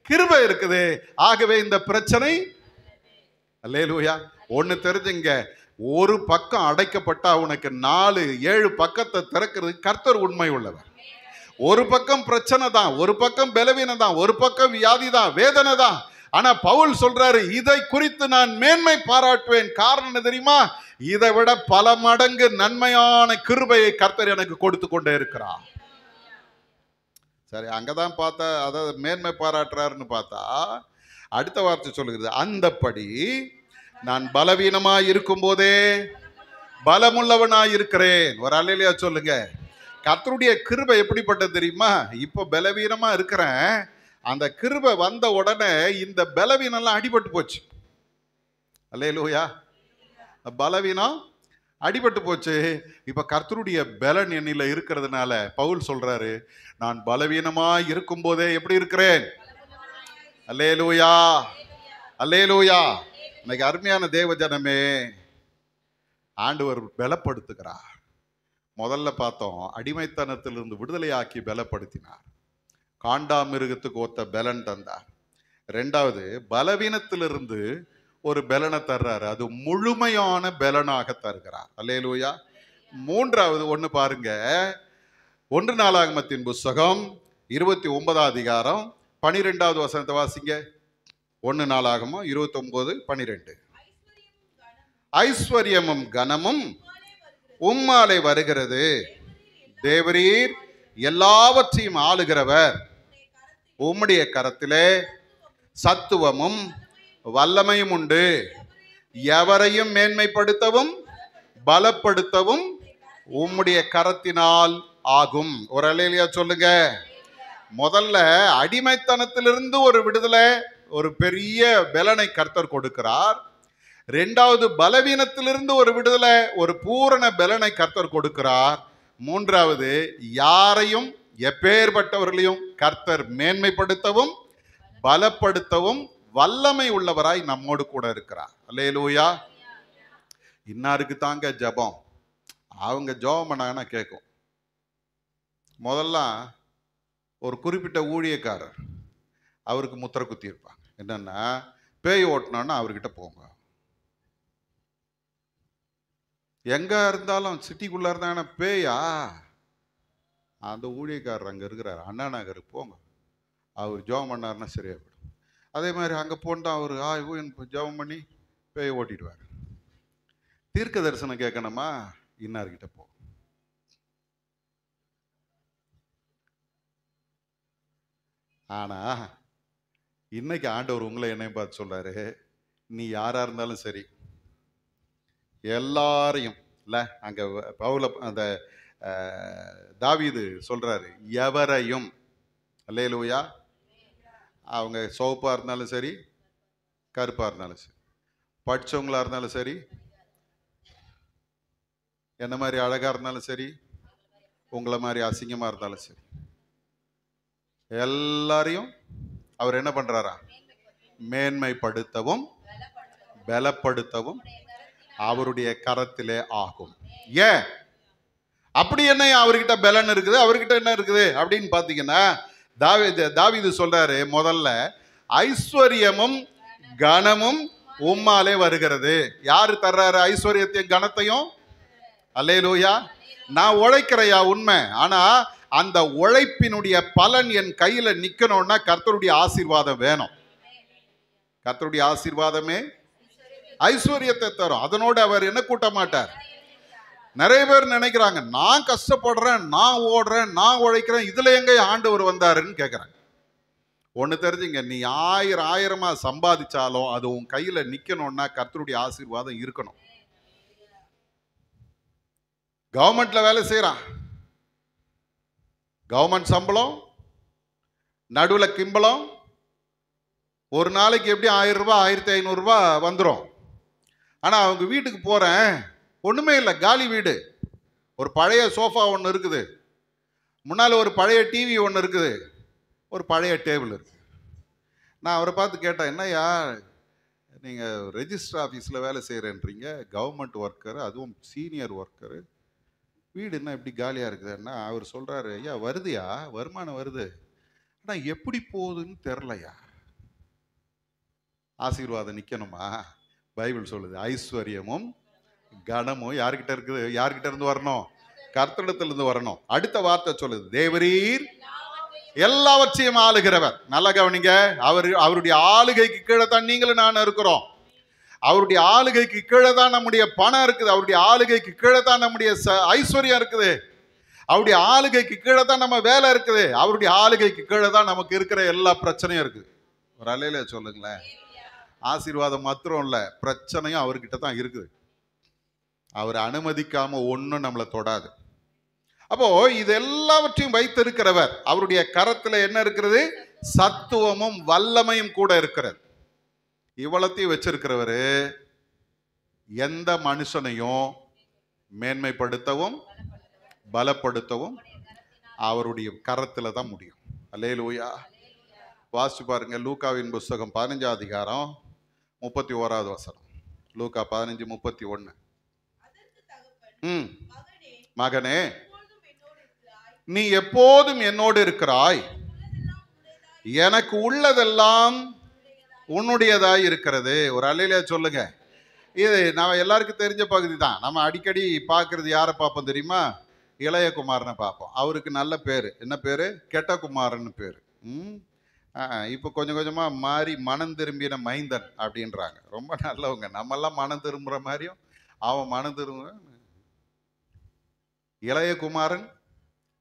Speaker 1: கிருபை இருக்குது, ஆகவே இந்த பிரச்சனை. அல்லேலூயா. ஒன்னு தெரிஞ்சுங்க, ஒரு பக்கம் அடைக்கப்பட்டா உனக்கு 4-7 பக்கத்தை திறக்கிறது கர்த்தர் உண்மை உள்ளவர். ஒரு பக்கம் பிரச்சனை தான், ஒரு பக்கம் பலவீனம் தான், ஒரு பக்கம் வியாதி தான், வேதனை தான். ஆனா பவுல் சொல்றாரு, இதை குறித்து நான் மேன்மை பாராட்டுவேன். காரணம் என்ன தெரியுமா? இதை விட பல மடங்கு நன்மையான கிருபையை கர்த்தர் எனக்கு கொடுத்து கொண்டே இருக்கிறார். சரி, அங்கதான் பார்த்தா அதாவது மேன்மை பாராட்டுறாருன்னு பார்த்தா, அடுத்த வார்த்தை சொல்லுகிறது, அந்தப்படி நான் பலவீனமாய் இருக்கும் போதே பலமுள்ளவனாய் இருக்கிறேன். ஒரு அல்லேலூயா சொல்லுங்க. கர்த்தருடைய கிருபை எப்படிப்பட்டது தெரியுமா? இப்போ பலவீனமா இருக்கிறேன், அந்த கிருபை வந்த உடனே இந்த பலவீனம் எல்லாம் அடிபட்டு போச்சு. அல்லேலூயா. பலவீனம் அடிபட்டு போச்சு. இப்ப கர்த்தருடைய பலன் என்னில இருக்கிறதுனால பவுல் சொல்றாரு, நான் பலவீனமாய் இருக்கும் போதே எப்படி இருக்கிறேன்? அல்லேலூயா, அல்லேலூயா. இன்னைக்கு அருமையான தேவ ஜனமே, ஆண்டவர் பலப்படுத்துகிறார். முதல்ல பார்த்தோம், அடிமைத்தனத்திலிருந்து விடுதலையாக்கி பலப்படுத்தினார். காண்டாமிருகத்துக்கு ஒத்த பலன் தந்தார். ரெண்டாவது, பலவீனத்திலிருந்து ஒரு பலனை தர்றாரு, அது முழுமையான பலனாக தருகிறார். அல்லேலூயா. மூன்றாவது ஒண்ணு பாருங்க, 1 நாளாகமத்தின் புஸ்தகம் 29 அதிகாரம் 12வது வசனத்தை வாசிங்க. 1 நாளாகமம் 29:12. ஐஸ்வர்யமும் கனமும் உம்மாலே வருகிறது, தேவரீர் எல்லாவற்றையும் ஆளுகிறவர், உம்முடைய கரத்திலே சத்துவமும் வல்லமையும் உண்டு, எவரையும் மேன்மைப்படுத்தவும் பலப்படுத்தவும் உம்முடைய கரத்தினால் ஆகும். ஒரு அல்லேலூயா சொல்லுங்க. முதல்ல அடிமைத்தனத்திலிருந்து ஒரு விடுதலை, ஒரு பெரிய பலனை கர்த்தர் கொடுக்கிறார். ரெண்டாவது, பலவீனத்திலிருந்து ஒரு விடுதலை, ஒரு பூரண பலனை கர்த்தர் கொடுக்கிறார். மூன்றாவது, யாரையும் எப்பேற்பட்டவர்களையும் கர்த்தர் மேன்மைப்படுத்தவும் பலப்படுத்தவும் வல்லமை உள்ளவராய் நம்மோடு கூட இருக்கிறார். அல்லேலூயா. இன்னாருக்கு தாங்க ஜபம், அவங்க ஜெபம் பண்ணாங்கன்னா கேட்கும். முதல்ல ஒரு குறிப்பிட்ட ஊழியக்காரர், அவருக்கு முத்திரை குத்தி இருப்பாங்க. என்னன்னா, பேய் ஓட்டணும்னா அவர்கிட்ட போங்க. எங்க இருந்தாலும் சிட்டிக்குள்ள இருந்தாங்கன்னா பேயா, அந்த ஊழியக்காரர் அங்க இருக்கிறார், அண்ணா நகருக்கு போங்க, அவர் ஜெபம் பண்ணாருன்னா சரியா போயிடும். அதே மாதிரி அங்கே போனா அவர் ஜெபம் பண்ணி பேய் ஓட்டிடுவார். தீர்க்க தரிசனம் கேட்கணுமா, இன்னார்கிட்ட போ. ஆனா இன்னைக்கு ஆண்டவர் உங்களை என்னையும் பார்த்து சொல்றாரு, நீ யாரா இருந்தாலும் சரி, எல்லாரையும் இல்ல, அங்க பவுல அந்த தாவீது சொல்றாரு, எவரையும். அல்லேலூயா. அவங்க சோப்பா இருந்தாலும் சரி, கருப்பா இருந்தாலும் சரி, படிச்சவங்களா இருந்தாலும் சரி, என்ன மாதிரி அழகா இருந்தாலும் சரி, உங்களை மாதிரி அசிங்கமா இருந்தாலும் சரி, எல்லாரையும் அவர் என்ன பண்றாரா, மேன்மைப்படுத்தவும் பலப்படுத்தவும் அவருடைய கரத்திலே ஆகும். ஏன் அப்படி என்ன அவர்கிட்ட பலன் இருக்குது, அவர்கிட்ட என்ன இருக்குது அப்படின்னு பாத்தீங்கன்னா, தாவீது சொல்றாரு, முதல்ல ஐஸ்வர்யமும் கனமும் உம்மாலே வருகிறது. யாரு தர்றாரு ஐஸ்வர்யத்தையும் கனத்தையும்? அல்லேலூயா. நான் உழைக்கிறையா உண்மை, ஆனா அந்த உழைப்பினுடைய பலன் என் கையில நிக்கணும்னா கர்த்தருடைய ஆசீர்வாதம் வேணும். கர்த்தருடைய ஆசீர்வாதமே ஐஸ்வர்யத்தை தரும். அதனோடு அவர் என்ன கூட்ட மாட்டார். நிறைய பேர் நினைக்கிறாங்க, நான் கஷ்டப்படுறேன், நான் ஓடுறேன், நான் உழைக்கிறேன், இதுல எங்க ஆண்டவர் வந்தாருன்னு கேட்கறாங்க. ஒண்ணு தெரிஞ்சுங்க, நீ ஆயிரமா சம்பாதிச்சாலும் அது உன் கையில நிக்கணும்னா கர்த்தருடைய ஆசீர்வாதம் இருக்கணும். கவர்மெண்ட்ல வேலை செய்யறான், கவர்மெண்ட் சம்பளம், நடுவுல கிம்பளம், ஒரு நாளைக்கு எப்படி 1000 ரூபாய் 1500 ரூபாய் வந்துடும். ஆனா அவங்க வீட்டுக்கு போறேன், ஒண்ணுமே இல்லை, காலி வீடு. ஒரு பழைய சோஃபா ஒன்று இருக்குது, முன்னால் ஒரு பழைய டிவி ஒன்று இருக்குது, ஒரு பழைய டேபிள் இருக்கு. நான் அவரை பார்த்து கேட்டேன், என்னய்யா நீங்கள் ரெஜிஸ்டர் ஆஃபீஸில் வேலை செய்கிறேன்றீங்க, கவர்மெண்ட் ஒர்க்கர், அதுவும் சீனியர் ஒர்க்கரு, வீடு என்ன இப்படி காலியாக இருக்குதுன்னா, அவர் சொல்கிறாரு, ஐயா வருதுயா, வருமானம் வருது, ஆனால் எப்படி போகுதுன்னு தெரிலையா. ஆசீர்வாதம் நிற்கணுமா? பைபிள் சொல்லுது, ஐஸ்வர்யமும் கனமும் யார்கிட்ட இருக்குது, யார்கிட்ட இருந்து வரணும்? கர்த்தரிடத்திலிருந்து வரணும். அடுத்த வார்த்தை சொல்லுது, தேவரீர் எல்லாவற்றையும் ஆளுகிறவர். நல்லா கவனிங்க, அவருடைய ஆளுகைக்கு கீழே தான் நீங்களும் நான் இருக்கிறோம். அவருடைய ஆளுகைக்கு கீழே தான் நம்முடைய பணம் இருக்குது, அவருடைய ஆளுகைக்கு கீழே தான் நம்முடைய ஐஸ்வர்யம் இருக்குது, அவருடைய ஆளுகைக்கு கீழே தான் நம்ம வேலை இருக்குது, அவருடைய ஆளுகைக்கு கீழே தான் நமக்கு இருக்கிற எல்லா பிரச்சனையும் இருக்குது. ஒரு அலையில சொல்லுங்களேன், ஆசீர்வாதம் மாத்திரம் இல்ல, பிரச்சனையும் அவர்கிட்ட தான் இருக்குது. அவர் அனுமதிக்காம ஒன்றும் நம்மளை தொடாது. அப்போ இது எல்லாவற்றையும் வைத்திருக்கிறவர், அவருடைய கரத்துல என்ன இருக்கிறது? சத்துவமும் வல்லமையும் கூட இருக்கிறது. இவ்வளத்தையும் வச்சிருக்கிறவரு எந்த மனுஷனையும் மேன்மைப்படுத்தவும் பலப்படுத்தவும் அவருடைய கரத்துல தான் முடியும். அல்லேலூயா. வாசிச்சு பாருங்க, லூக்காவின் புஸ்தகம் 15 அதிகாரம் 31வது வசனம். லூக்கா 15:31. மகனே, நீ எப்போதும் என்னோடு இருக்கிறாய், எனக்கு உள்ளதெல்லாம் உன்னுடையதாய் இருக்கிறது. ஒரு அல்லேலூயா சொல்லுங்க. இது நம்ம எல்லாருக்கும் தெரிஞ்ச பகுதி தான். நம்ம அடிக்கடி பார்க்கறது யாரை பார்ப்போம் தெரியுமா? இளையகுமாரனை பார்ப்போம். அவருக்கு நல்ல பேர். என்ன பேர்? கெட்டகுமாரன் பேர். இப்போ கொஞ்சம் கொஞ்சமாக மாறி மனம் திரும்பின மைந்தன் அப்படின்றாங்க. ரொம்ப நல்லவங்க. நம்மெல்லாம் மனம் திரும்புகிற மாதிரியும் அவன் மனம் திரும்ப. இளையகுமாரன்,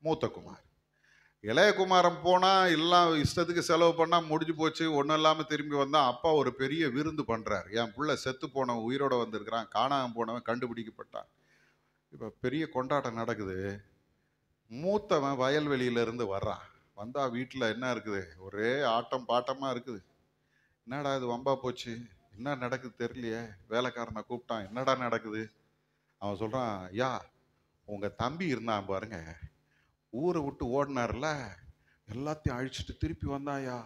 Speaker 1: மூத்த குமார். இளையகுமாரன் போனால் எல்லாம் இஷ்டத்துக்கு செலவு பண்ணால் முடிஞ்சு போச்சு, ஒன்றும் இல்லாமல் திரும்பி வந்தால் அப்பா ஒரு பெரிய விருந்து பண்ணுறார். என் பிள்ளை செத்து போனவன் உயிரோடு வந்திருக்கிறான், காணாமல் போனவன் கண்டுபிடிக்கப்பட்டான். இப்போ பெரிய கொண்டாட்டம் நடக்குது. மூத்தவன் வயல்வெளியிலேருந்து வர்றான். வந்தால் வீட்டில் என்ன இருக்குது? ஒரே ஆட்டம் பாட்டமாக இருக்குது. என்னடா இது வம்பா போச்சு, என்ன நடக்குது தெரியலையே. வேலைக்காரனை கூப்பிட்டான், என்னடா நடக்குது? அவன் சொல்கிறான், ஐயா உங்கள் தம்பி இருந்தான் பாருங்க, ஊரை விட்டு ஓடினார்ல, எல்லாத்தையும் அழிச்சிட்டு திருப்பி வந்தாயா.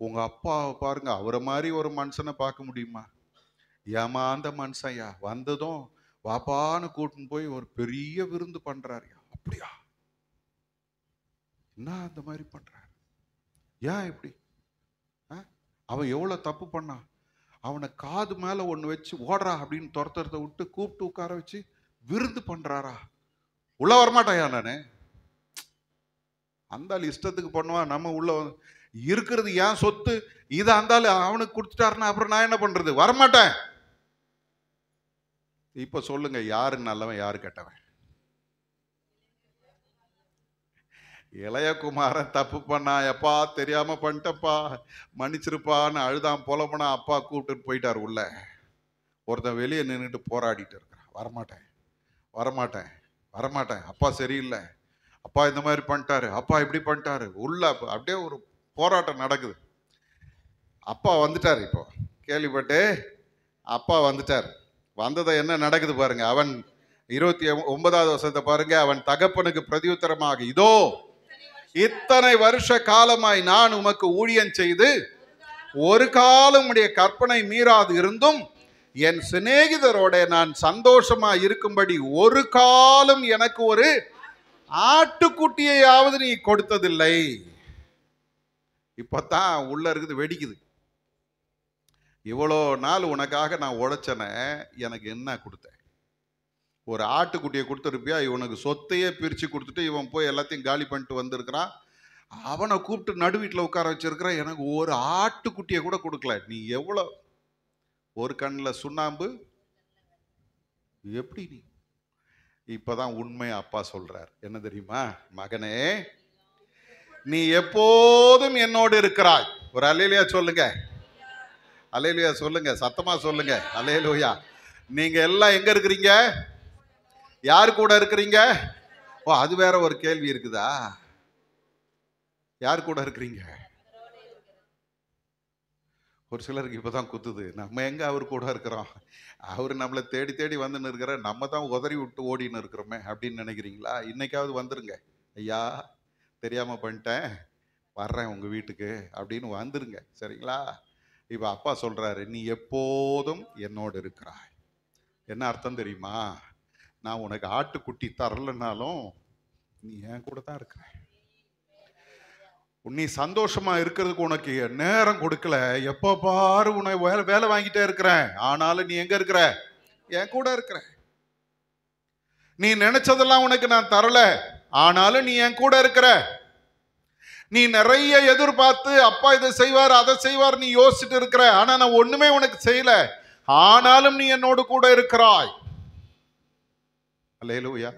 Speaker 1: உங்கள் அப்பாவை பாருங்க, அவரை மாதிரி ஒரு மனுஷனை பார்க்க முடியுமா? ஏமாந்த மனுஷன்யா. வந்ததும் வாப்பான்னு கூட்டின்னு போய் ஒரு பெரிய விருந்து பண்ணுறாருயா. அப்படியா? என்ன அந்த மாதிரி பண்ணுறாரு? ஏன் இப்படி? அவன் எவ்வளோ தப்பு பண்ணான்? அவனை காது மேலே ஒன்று வச்சு ஓடுறா அப்படின்னு துரத்துறத விட்டு கூப்பிட்டு உட்கார வச்சு விருந்து பண்ணுறாரா? உள்ள வரமாட்டாயா? நான் அந்த இஷ்டத்துக்கு பண்ணுவான். நம்ம உள்ள இருக்கிறது ஏன் சொத்து, இதை அந்த அவனுக்கு கொடுத்துட்டாருன்னா அப்புறம் நான் என்ன பண்றது? வரமாட்டேன். இப்ப சொல்லுங்க, யாரு நல்லவன் யாரு கெட்டவன்? இளையகுமாரன் தப்பு பண்ணா, எப்பா தெரியாம பண்ணிட்டப்பா மன்னிச்சிருப்பான்னு அழுதான் புலம்புனா அப்பா கூப்பிட்டு போயிட்டார் உள்ள. ஒருத்தன் வெளியே நின்றுட்டு போராடிட்டு இருக்கிறான். வரமாட்டேன் வரமாட்டேன் வரமாட்டேன், அப்பா சரியில்லை, அப்பா இந்த மாதிரி பண்ணிட்டாரு, அப்பா இப்படி பண்ணிட்டாரு. உள்ள அப்படியே ஒரு போராட்டம் நடக்குது. அப்பா வந்துட்டார். இப்போ கேள்விப்பட்டு அப்பா வந்துட்டார். வந்ததை என்ன நடக்குது பாருங்க. அவன் 29வது வசனத்தை பாருங்க. அவன் தகப்பனுக்கு பிரதியுத்தரமாக, இதோ இத்தனை வருஷ காலமாய் நான் உமக்கு ஊழியம் செய்து ஒரு காலம் உடைய கற்பனை மீறாது இருந்தும் என் சிநேகிதரோட நான் சந்தோஷமா இருக்கும்படி ஒரு காலம் எனக்கு ஒரு ஆட்டுக்குட்டியையாவது நீ கொடுத்ததில்லை. இப்பதான் உள்ள இருக்குது, வெடிக்குது. இவ்வளோ நாள் உனக்காக நான் உழைச்சன, எனக்கு என்ன கொடுத்தேன்? ஒரு ஆட்டுக்குட்டியை கொடுத்துருப்பியா? இவனுக்கு சொத்தையே பிரித்து கொடுத்துட்டு இவன் போய் எல்லாத்தையும் காலி பண்ணிட்டு வந்திருக்கிறான். அவனை கூப்பிட்டு நடு வீட்டில் உட்கார வச்சிருக்கிற, எனக்கு ஒரு ஆட்டுக்குட்டியை கூட கொடுக்கல. நீ எவ்வளோ ஒரு கண்ணில் சுண்ணாம்பு எப்படி? நீ இப்பதான் உண்மையை அப்பா சொல்றார். என்ன தெரியுமா? மகனே, நீ எப்போதும் என்னோடு இருக்கிறாய். ஒரு அல்லேலூயா சொல்லுங்க. அல்லேலூயா சொல்லுங்க, சத்தமா சொல்லுங்க. அல்லேலூயா. நீங்க எல்லாம் எங்க இருக்கிறீங்க? யாரு கூட இருக்கிறீங்க? ஓ, அது வேற ஒரு கேள்வி இருக்குதா? யார் கூட இருக்கிறீங்க? ஒரு சிலருக்கு இப்பதான் குத்துது. நம்ம எங்க அவர் கூட இருக்கிறோம்? அவரு நம்மளை தேடி தேடி வந்துன்னு இருக்கிற, நம்ம தான் உதறி விட்டு ஓடின்னு இருக்கிறோமே அப்படின்னு நினைக்கிறீங்களா? இன்னைக்காவது வந்துருங்க. ஐயா தெரியாம பண்ணிட்டேன், வர்றேன் உங்க வீட்டுக்கு அப்படின்னு வந்துருங்க. சரிங்களா? இப்ப அப்பா சொல்றாரு, நீ எப்போதும் என்னோடு இருக்கிறாய். என்ன அர்த்தம் தெரியுமா? நான் உனக்கு ஆட்டுக்குட்டி தரலனாலும் நீ என் கூட தான் இருக்கிற. நீ சந்தோஷமா இருக்கிறதுக்கு உனக்கு நேரம் கொடுக்கல. எப்ப பாரு உனக்கு வேலை வாங்கிட்டே இருக்கிறேன். ஆனாலும் நீ எங்க இருக்கிற? என் கூட இருக்கிற. நீ நினைச்சதெல்லாம் உனக்கு நான் தரல, ஆனாலும் நீ என் கூட இருக்கிற. நீ நிறைய எதிர்பார்த்து அப்பா இதை செய்வார் அதை செய்வார் நீ யோசிச்சுட்டு இருக்கிற. ஆனா நான் ஒண்ணுமே உனக்கு செய்யல, ஆனாலும் நீ என்னோடு கூட இருக்கிறாய். அல்லேலூயா.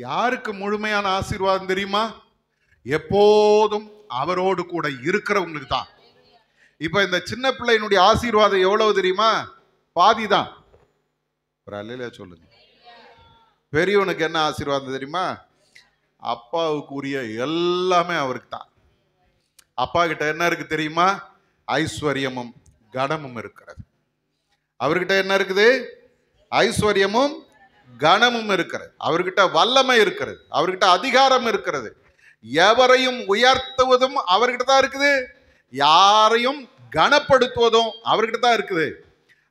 Speaker 1: யாருக்கு முழுமையான ஆசீர்வாதம் தெரியுமா? எப்போதும் அவரோடு கூட இருக்கிறவங்களுக்கு தான். இப்ப இந்த சின்ன பிள்ளையினுடைய ஆசீர்வாதம் எவ்வளவு தெரியுமா? பாதிதான். ஒரு அல்லேலூயா சொல்லுங்க. பெரியவனுக்கு என்ன ஆசீர்வாதம் தெரியுமா? அப்பாவுக்கு உரிய எல்லாமே அவருக்கு தான். அப்பா கிட்ட என்ன இருக்கு தெரியுமா? ஐஸ்வர்யமும் கனமும் இருக்கிறது. அவர்கிட்ட என்ன இருக்குது? ஐஸ்வர்யமும் கனமும் இருக்கிறது. அவர்கிட்ட வல்லமை இருக்கிறது. அவர்கிட்ட அதிகாரம் இருக்கிறது. எவரையும் உயர்த்துவதும் அவர்கிட்ட தான் இருக்குது. யாரையும் கனப்படுத்துவதும் அவர்கிட்ட தான் இருக்குது.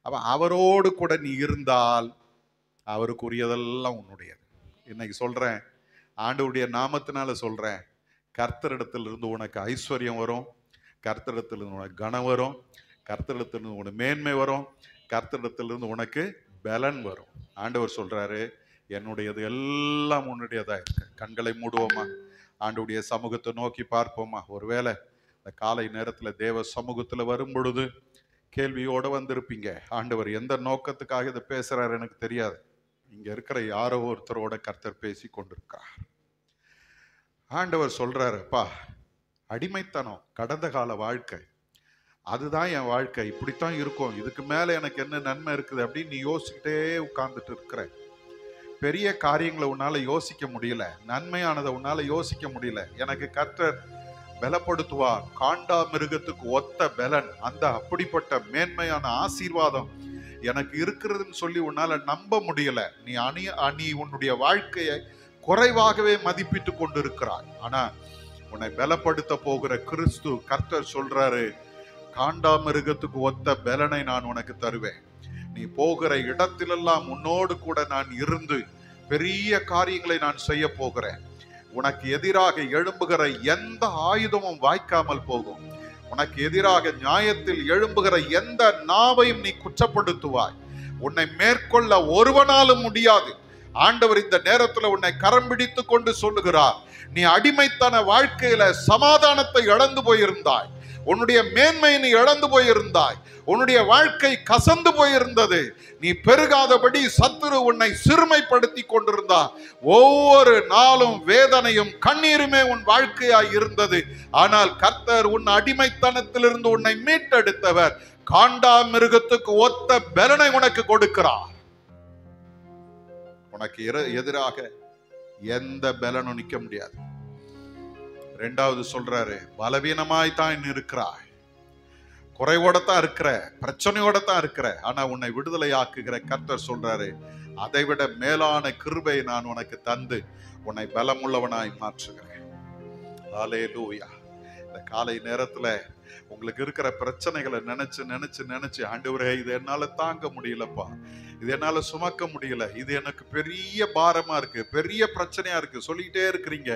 Speaker 1: அப்ப அவரோடு கூட நீ இருந்தால் அவருக்குரியதெல்லாம் உன்னுடையது. இன்னைக்கு சொல்றேன், ஆண்டவருடைய நாமத்தினால சொல்றேன், கர்த்தரிடத்திலிருந்து உனக்கு ஐஸ்வர்யம் வரும், கர்த்தரிடத்திலிருந்து உனக்கு கனம் வரும், கர்த்தரிடத்திலிருந்து உனக்கு மேன்மை வரும், கர்த்தரிடத்திலிருந்து உனக்கு பலன் வரும். ஆண்டவர் சொல்றாரு, என்னுடையது எல்லாம் உன்னுடையதா இருக்கு. கண்களை மூடுவோமா, ஆண்டவருடைய சமூகத்தை நோக்கி பார்ப்போமா. ஒருவேளை இந்த காலை நேரத்துல தேவ சமூகத்துல வரும் பொழுது கேள்வியோட வந்திருப்பீங்க, ஆண்டவர் எந்த நோக்கத்துக்காக இதை பேசுறாரு எனக்கு தெரியாது. இங்க இருக்கிற யாரோ ஒருத்தரோட கர்த்தர் பேசி கொண்டிருக்கார். ஆண்டவர் சொல்றாரு, அப்பா, அடிமைத்தனம் கடந்த கால வாழ்க்கை, அதுதான் என் வாழ்க்கை, இப்படித்தான் இருக்கும், இதுக்கு மேல எனக்கு என்ன நன்மை இருக்குது அப்படின்னு நீ யோசிக்கிட்டே உட்கார்ந்துட்டு இருக்கிற. பெரிய காரியங்களை உன்னால யோசிக்க முடியல, நன்மையானதை உன்னால யோசிக்க முடியல. எனக்கு கர்த்தர் பலப்படுத்துவார், காண்டா மிருகத்துக்கு ஒத்த பலன், அந்த அப்படிப்பட்ட மேன்மையான ஆசீர்வாதம் எனக்கு இருக்கிறதுன்னு சொல்லி உன்னால நம்ப முடியல. நீ உன்னுடைய வாழ்க்கையை குறைவாகவே மதிப்பிட்டு கொண்டு இருக்கிறாய். ஆனா உன்னை பலப்படுத்த போகிற கிறிஸ்து கர்த்தர் சொல்றாரு, காண்டா மிருகத்துக்கு ஒத்த பலனை நான் உனக்கு தருவேன். நீ போகிற இடத்திலெல்லாம் உன்னோடு கூட நான் இருந்து பெரிய காரியங்களை நான் செய்ய போகிறேன். உனக்கு எதிராக எழும்புகிற எந்த ஆயுதமும் வாய்க்காமல் போகும். உனக்கு எதிராக நியாயத்தில் எழும்புகிற எந்த நாவையும் நீ குற்றப்படுத்துவாய். உன்னை மேற்கொள்ள ஒருவனாலும் முடியாது. ஆண்டவர் இந்த நேரத்தில் உன்னை கரம் பிடித்து கொண்டு சொல்லுகிறார், நீ அடிமைத்தன வாழ்க்கையில சமாதானத்தை இழந்து போயிருந்தாய், உன்னுடைய மேன்மையை நீ இழந்து போயிருந்தாய், உன்னுடைய வாழ்க்கை கசந்து போயிருந்தது, நீ பெருகாதபடி சத்துரு உன்னை சிறுமைப்படுத்தி கொண்டிருந்தார். ஒவ்வொரு நாளும் வேதனையும் கண்ணீருமே உன் வாழ்க்கையாய் இருந்தது. ஆனால் கர்த்தர் உன் அடிமைத்தனத்திலிருந்து உன்னை மீட்டெடுத்தவர். காண்டா மிருகத்துக்கு ஒத்த பலனை உனக்கு கொடுக்கிறார். உனக்கு எதிராக எந்த பலனும் நிற்க முடியாது. ரெண்டாவது சொல்றாரு, பலவீனமாய் தான் இருக்கிறாய், குறைவோடத்தான் இருக்கிற, பிரச்சனையோடத்தான் இருக்கிற, ஆனா உன்னை விடுதலை ஆக்குகிற கர்த்தர் சொல்றாரு, அதைவிட மேலான கிருபை நான் உனக்கு தந்து உன்னை பலமுள்ளவனாய் மாற்றுகிறேன். ஹல்லேலூயா. இந்த காலை நேரத்துல உங்களுக்கு இருக்கிற பிரச்சனைகளை நினைச்சு நினைச்சு நினைச்சு, ஆண்டவரே, இது என்னால தாங்க முடியலப்பா, இது என்னால சுமக்க முடியல, இது எனக்கு பெரிய பாரமா இருக்கு, பெரிய பிரச்சனையா இருக்கு சொல்லிக்கிட்டே இருக்கிறீங்க.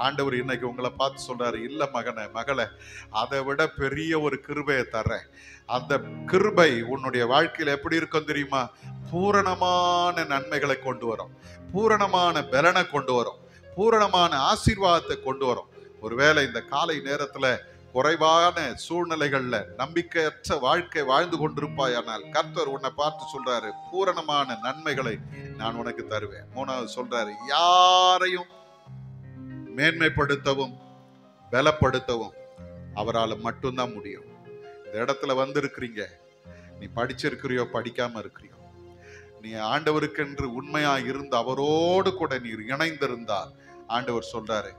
Speaker 1: ஆண்டவர் இன்னைக்கு உங்களை பார்த்து சொல்றாரு, இல்ல மகனே, மகளே, அதை விட பெரிய ஒரு கிருபையை தர்றேன். அந்த கிருபை உன்னுடைய வாழ்க்கையில எப்படி இருக்கும் தெரியுமா? பூரணமான நன்மைகளை கொண்டு வரும், பூரணமான பலனை கொண்டு வரும், பூரணமான ஆசீர்வாதத்தை கொண்டு வரும். ஒருவேளை இந்த காலை நேரத்துல குறைவான சூழ்நிலைகள்ல நம்பிக்கையற்ற வாழ்க்கை வாழ்ந்து கொண்டிருப்பாயானால் கர்த்தர் உன்னை பார்த்து சொல்றாரு, பூரணமான நன்மைகளை நான் உனக்கு தருவேன். மூணாவது சொல்றாரு, யாரையும் மேன்மைப்படுத்தவும் பலப்படுத்தவும் அவரால் மட்டும்தான் முடியும். இந்த இடத்துல வந்திருக்கிறீங்க, நீ படிச்சிருக்கிறியோ படிக்காம இருக்கிறியோ, நீ ஆண்டவருக்கென்று உண்மையா இருந்து அவரோடு கூட நீர் இணைந்திருந்தால் ஆண்டவர் சொல்றாரு,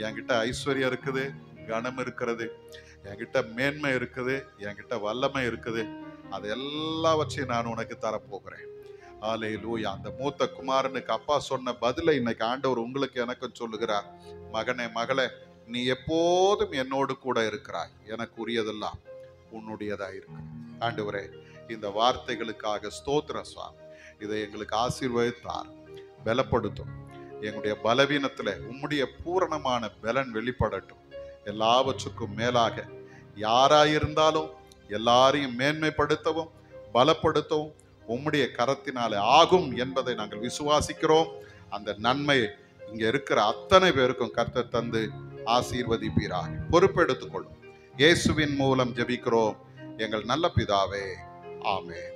Speaker 1: என்கிட்ட ஐஸ்வர்யம் இருக்குது, கனம் இருக்கிறது, என்கிட்ட மேன்மை இருக்குது, என்கிட்ட வல்லமை இருக்குது, அது எல்லாவற்றையும் நான் உனக்கு தரப்போகிறேன். ஹல்லேலூயா. அந்த மூத்த குமாரனுக்கு அப்பா சொன்ன பதிலை இன்னைக்கு ஆண்டவர் உங்களுக்கு எனக்கும் சொல்லுகிறார். மகனே, மகளே, நீ எப்போதும் என்னோடு கூட இருக்கிறாய், எனக்கு உரியதெல்லாம் உன்னுடையதா இருக்கு. ஆண்டவரே, இந்த வார்த்தைகளுக்காக ஸ்தோத்திரம் சுவாமி. இதை எங்களுக்கு ஆசீர்வதித்தார், பலப்படுத்தும். எங்களுடைய பலவீனத்துல உம்முடைய பூரணமான பலன் வெளிப்படட்டும். எல்லாவற்றுக்கும் மேலாக யாராயிருந்தாலும் எல்லாரையும் மேன்மைப்படுத்தவும் பலப்படுத்தவும் உம்முடைய கரத்தினாலே ஆகும் என்பதை நாங்கள் விசுவாசிக்கிறோம். அந்த நன்மை இங்க இருக்கிற அத்தனை பேருக்கும் கர்த்தர் தந்து ஆசீர்வதிப்பீராக. பொறுப்பெடுத்துக் கொள்ளும். இயேசுவின் மூலம் ஜெபிக்கிறோம் எங்கள் நல்ல பிதாவே. ஆமென்.